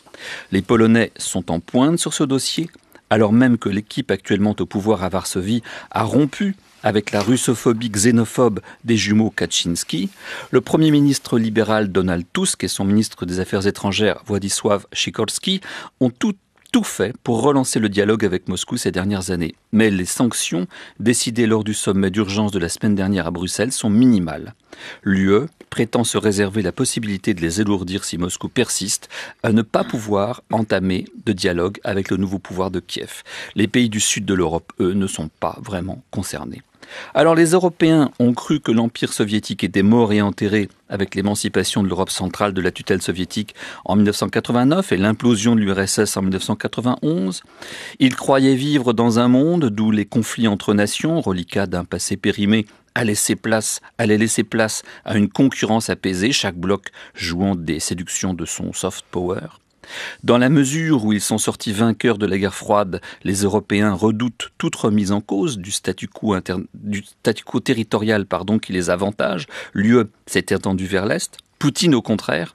Les Polonais sont en pointe sur ce dossier, alors même que l'équipe actuellement au pouvoir à Varsovie a rompu avec la russophobie xénophobe des jumeaux Kaczynski. Le Premier ministre libéral Donald Tusk et son ministre des Affaires étrangères Władysław Sikorski ont tous tout fait pour relancer le dialogue avec Moscou ces dernières années. Mais les sanctions décidées lors du sommet d'urgence de la semaine dernière à Bruxelles sont minimales. L'UE prétend se réserver la possibilité de les alourdir si Moscou persiste à ne pas pouvoir entamer de dialogue avec le nouveau pouvoir de Kiev. Les pays du sud de l'Europe, eux, ne sont pas vraiment concernés. Alors les Européens ont cru que l'Empire soviétique était mort et enterré avec l'émancipation de l'Europe centrale de la tutelle soviétique en 1989 et l'implosion de l'URSS en 1991. Ils croyaient vivre dans un monde d'où les conflits entre nations, reliquats d'un passé périmé, allaient laisser place à une concurrence apaisée, chaque bloc jouant des séductions de son soft power. Dans la mesure où ils sont sortis vainqueurs de la guerre froide, les Européens redoutent toute remise en cause du statu quo territorial qui les avantage. L'UE s'est étendue vers l'Est. Poutine, au contraire,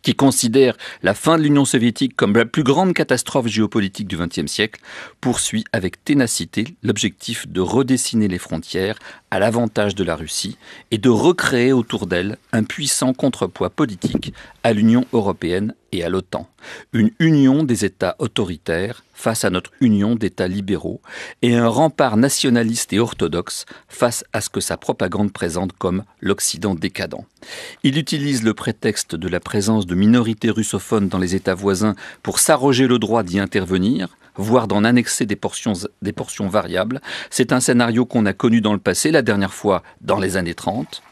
qui considère la fin de l'Union soviétique comme la plus grande catastrophe géopolitique du XXe siècle, poursuit avec ténacité l'objectif de redessiner les frontières à l'avantage de la Russie et de recréer autour d'elle un puissant contrepoids politique à l'Union européenne et à l'OTAN. Une union des États autoritaires face à notre union d'États libéraux et un rempart nationaliste et orthodoxe face à ce que sa propagande présente comme l'Occident décadent. Il utilise le prétexte de la présence de minorités russophones dans les États voisins pour s'arroger le droit d'y intervenir, voire d'en annexer des portions variables. C'est un scénario qu'on a connu dans le passé, la dernière fois dans les années 30.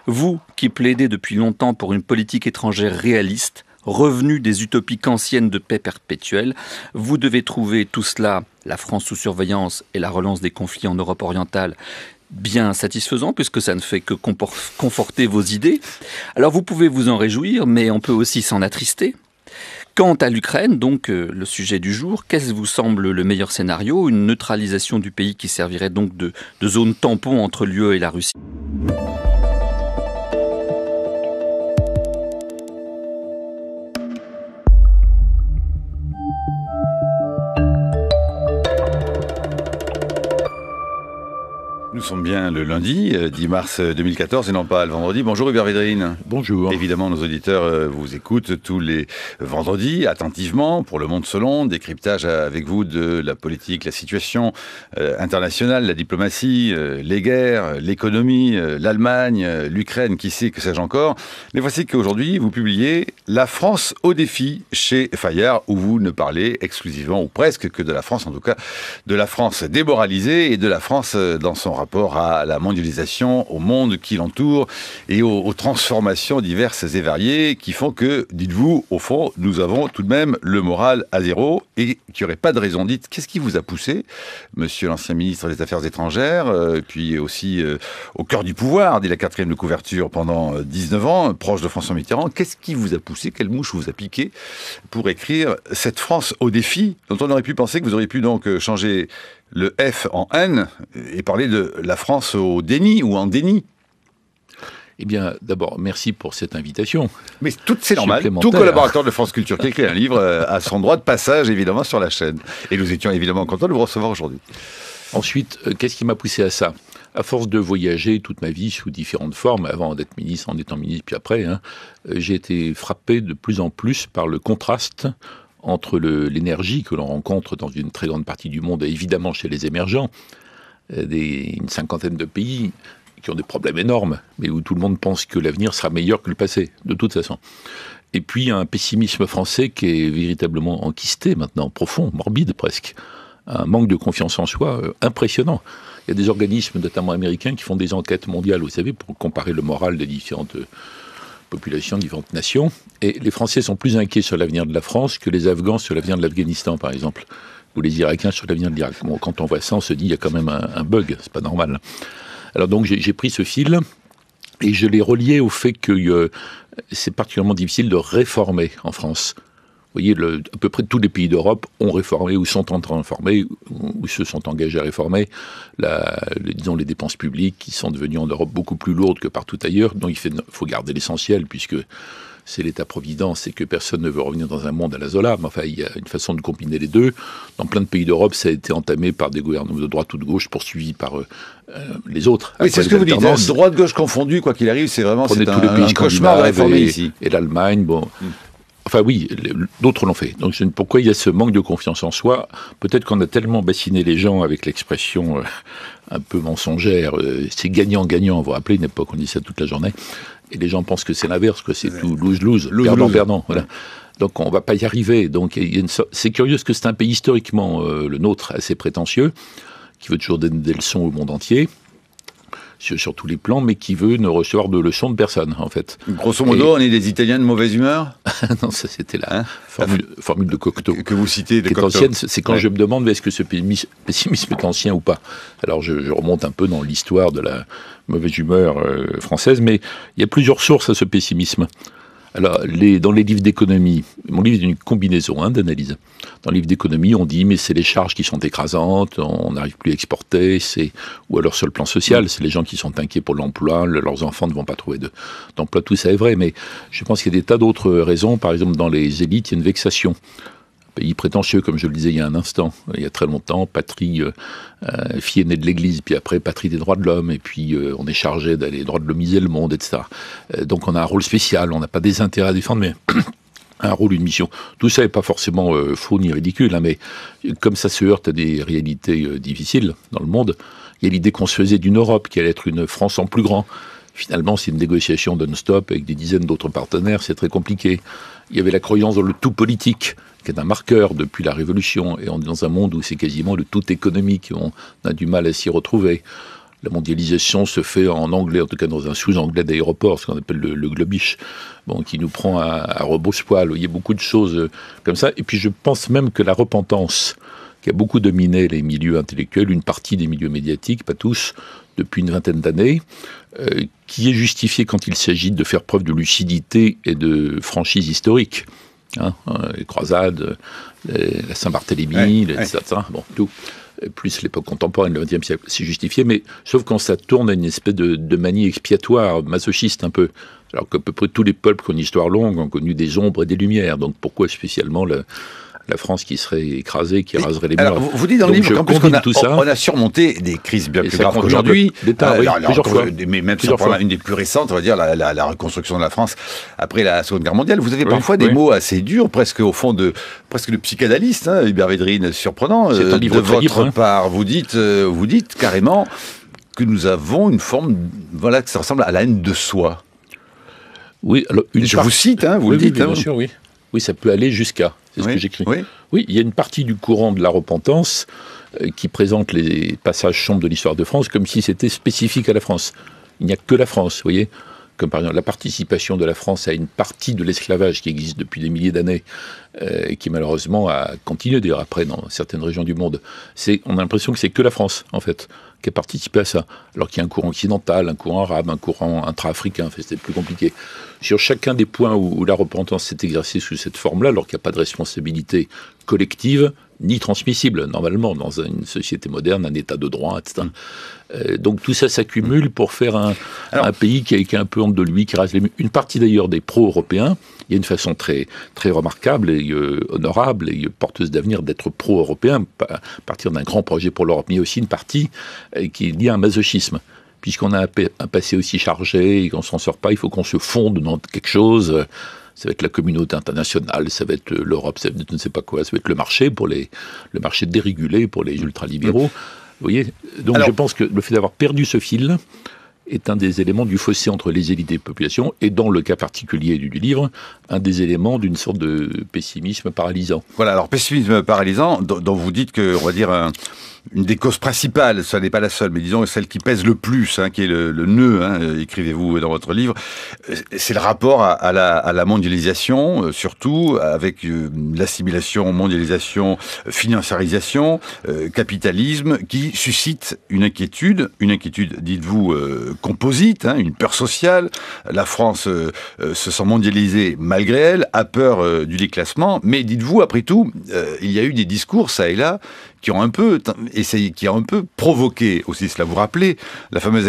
Vous, qui plaidez depuis longtemps pour une politique étrangère réaliste, revenu des utopies kantiennes de paix perpétuelle, vous devez trouver tout cela, la France sous surveillance et la relance des conflits en Europe orientale, bien satisfaisant puisque ça ne fait que conforter vos idées. Alors vous pouvez vous en réjouir, mais on peut aussi s'en attrister. Quant à l'Ukraine, donc le sujet du jour, qu'est-ce qui vous semble le meilleur scénario? Une neutralisation du pays qui servirait donc de zone tampon entre l'UE et la Russie? Nous sommes bien le lundi 10 mars 2014 et non pas le vendredi. Bonjour Hubert Védrine. Bonjour. Évidemment, nos auditeurs vous écoutent tous les vendredis attentivement pour Le Monde selon, décryptage avec vous de la politique, la situation internationale, la diplomatie, les guerres, l'économie, l'Allemagne, l'Ukraine, qui sait, que sais-je encore. Mais voici qu'aujourd'hui, vous publiez La France au défi chez Fayard, où vous ne parlez exclusivement, ou presque que de la France, en tout cas, de la France démoralisée et de la France dans son rapport à la mondialisation, au monde qui l'entoure et aux transformations diverses et variées qui font que, dites-vous, au fond, nous avons tout de même le moral à zéro et qu'il n'y aurait pas de raison. Dites, qu'est-ce qui vous a poussé, monsieur l'ancien ministre des Affaires étrangères, puis aussi au cœur du pouvoir, dès la 4e de couverture pendant 19 ans, proche de François Mitterrand, qu'est-ce qui vous a poussé, quelle mouche vous a piqué pour écrire cette France au défi, dont on aurait pu penser que vous auriez pu donc changer le F en N et parler de la France au déni ou en déni? Eh bien, d'abord, merci pour cette invitation. Mais c'est normal. Tout collaborateur de France Culture qui écrit un livre a son droit de passage, évidemment, sur la chaîne. Et nous étions évidemment contents de vous recevoir aujourd'hui. Ensuite, qu'est-ce qui m'a poussé à ça? À force de voyager toute ma vie sous différentes formes, avant d'être ministre, en étant ministre, puis après, j'ai été frappé de plus en plus par le contraste entre l'énergie que l'on rencontre dans une très grande partie du monde, et évidemment chez les émergents, une cinquantaine de pays qui ont des problèmes énormes, mais où tout le monde pense que l'avenir sera meilleur que le passé, de toute façon. Et puis un pessimisme français qui est véritablement enquisté maintenant, profond, morbide presque. Un manque de confiance en soi impressionnant. Il y a des organismes, notamment américains, qui font des enquêtes mondiales, vous savez, pour comparer le moral des différentes populations, différentes nations. Et les Français sont plus inquiets sur l'avenir de la France que les Afghans sur l'avenir de l'Afghanistan, par exemple, ou les Irakiens sur l'avenir de l'Irak. Bon, quand on voit ça, on se dit, il y a quand même un bug, c'est pas normal. Alors donc, j'ai pris ce fil et je l'ai relié au fait que c'est particulièrement difficile de réformer en France. Vous voyez, à peu près tous les pays d'Europe ont réformé ou sont en train de réformer ou se sont engagés à réformer disons les dépenses publiques qui sont devenues en Europe beaucoup plus lourdes que partout ailleurs. Donc il faut garder l'essentiel puisque c'est l'État-providence et que personne ne veut revenir dans un monde à la Zola. Mais enfin, il y a une façon de combiner les deux. Dans plein de pays d'Europe, ça a été entamé par des gouvernements de droite ou de gauche poursuivis par les autres. Oui, c'est ce que vous dites. Droite-gauche confondue, quoi qu'il arrive, c'est vraiment un cauchemar de réformer ici. Et l'Allemagne, bon... enfin oui, d'autres l'ont fait. Donc pourquoi il y a ce manque de confiance en soi? Peut-être qu'on a tellement bassiné les gens avec l'expression un peu mensongère, c'est gagnant-gagnant. Vous vous rappelez, une époque on dit ça toute la journée, et les gens pensent que c'est l'inverse, que c'est tout lose-lose, perdant-perdant. Voilà. Donc on ne va pas y arriver. Donc c'est curieux parce que c'est un pays historiquement, le nôtre, assez prétentieux, qui veut toujours donner des leçons au monde entier, sur tous les plans, mais qui veut ne recevoir de leçons de personne, en fait. Grosso modo, on est des Italiens de mauvaise humeur? Non, ça c'était la formule de Cocteau. Que vous citez de Cocteau. Ancienne, c'est quand je me demande est-ce que ce pessimisme est ancien ou pas. Alors je remonte un peu dans l'histoire de la mauvaise humeur française, mais il y a plusieurs sources à ce pessimisme. Alors, dans les livres d'économie, mon livre est une combinaison d'analyse. Dans les livres d'économie, on dit mais c'est les charges qui sont écrasantes, on n'arrive plus à exporter, ou alors sur le plan social, c'est les gens qui sont inquiets pour l'emploi, leurs enfants ne vont pas trouver d'emploi, tout ça est vrai, mais je pense qu'il y a des tas d'autres raisons. Par exemple, dans les élites, il y a une vexation. Pays prétentieux, comme je le disais il y a un instant, il y a très longtemps, patrie, fille aînée de l'Église, puis après patrie des droits de l'homme, et puis on est chargé d'aller droit de l'homiser le monde, etc. Donc on a un rôle spécial, on n'a pas des intérêts à défendre, mais un rôle, une mission. Tout ça n'est pas forcément faux ni ridicule, mais comme ça se heurte à des réalités difficiles dans le monde, il y a l'idée qu'on se faisait d'une Europe qui allait être une France en plus grand. Finalement, c'est une négociation non-stop avec des dizaines d'autres partenaires, c'est très compliqué. Il y avait la croyance dans le tout politique, qui est un marqueur depuis la Révolution, et on est dans un monde où c'est quasiment le tout économique, on a du mal à s'y retrouver. La mondialisation se fait en anglais, en tout cas dans un sous-anglais d'aéroport, ce qu'on appelle le globish, qui nous prend à rebrousse-poil. Il y a beaucoup de choses comme ça. Et puis je pense même que la repentance, qui a beaucoup dominé les milieux intellectuels, une partie des milieux médiatiques, pas tous, depuis une vingtaine d'années, qui est justifiée quand il s'agit de faire preuve de lucidité et de franchise historique. Les croisades, la Saint-Barthélemy, etc. Tout. Plus l'époque contemporaine, le XXe siècle, c'est justifié, mais sauf quand ça tourne à une espèce de manie expiatoire, masochiste un peu. Alors qu'à peu près tous les peuples qui ont une histoire longue ont connu des ombres et des lumières. Donc pourquoi spécialement la France qui serait écrasée, qui raserait les murs? Alors, vous dites dans le livre qu'en plus on a surmonté des crises bien plus graves qu'aujourd'hui. Mais même si on prend une des plus récentes, on va dire la reconstruction de la France après la Seconde Guerre mondiale. Vous avez parfois des mots assez durs, presque au fond presque de psychanalyste, Hubert Védrine, surprenant. C'est un livre de votre part, vous dites carrément que nous avons une forme, que ça ressemble à la haine de soi. Oui, alors je vous cite, vous le dites. Bien sûr, oui. Oui, ça peut aller jusqu'à. C'est ce que j'écris. Oui, il y a une partie du courant de la repentance qui présente les passages sombres de l'histoire de France comme si c'était spécifique à la France. Il n'y a que la France, vous voyez. Comme par exemple la participation de la France à une partie de l'esclavage qui existe depuis des milliers d'années, et qui malheureusement a continué d'ailleurs après dans certaines régions du monde. On a l'impression que c'est que la France, en fait, qui a participé à ça. Alors qu'il y a un courant occidental, un courant arabe, un courant intra-africain, c'était plus compliqué. Sur chacun des points où la repentance s'est exercée sous cette forme-là, alors qu'il n'y a pas de responsabilité collective, ni transmissible, normalement, dans une société moderne, un état de droit, etc. Donc tout ça s'accumule pour faire un pays qui est un peu honte de lui, qui rase les murs. Une partie d'ailleurs des pro-européens, il y a une façon très, très remarquable et honorable et porteuse d'avenir d'être pro-européen, à partir d'un grand projet pour l'Europe, mais il y a aussi une partie qui est liée à un masochisme. Puisqu'on a un passé aussi chargé et qu'on ne s'en sort pas, il faut qu'on se fonde dans quelque chose. Ça va être la communauté internationale, ça va être l'Europe, ça va être je ne sais pas quoi, ça va être le marché le marché dérégulé pour les ultralibéraux. Vous voyez. Donc je pense que le fait d'avoir perdu ce fil est un des éléments du fossé entre les élites et les populations, et dans le cas particulier du livre, un des éléments d'une sorte de pessimisme paralysant. Voilà, alors pessimisme paralysant, dont vous dites que, on va dire, une des causes principales, ça n'est pas la seule, mais disons celle qui pèse le plus, qui est le nœud, écrivez-vous dans votre livre, c'est le rapport à la mondialisation, surtout avec l'assimilation, mondialisation, financiarisation, capitalisme, qui suscite une inquiétude, dites-vous, composite, une peur sociale. La France se sent mondialisée malgré elle, a peur du déclassement, mais dites-vous, après tout, il y a eu des discours, ça et là, qui ont un peu provoqué aussi cela. Vous rappelez la fameuse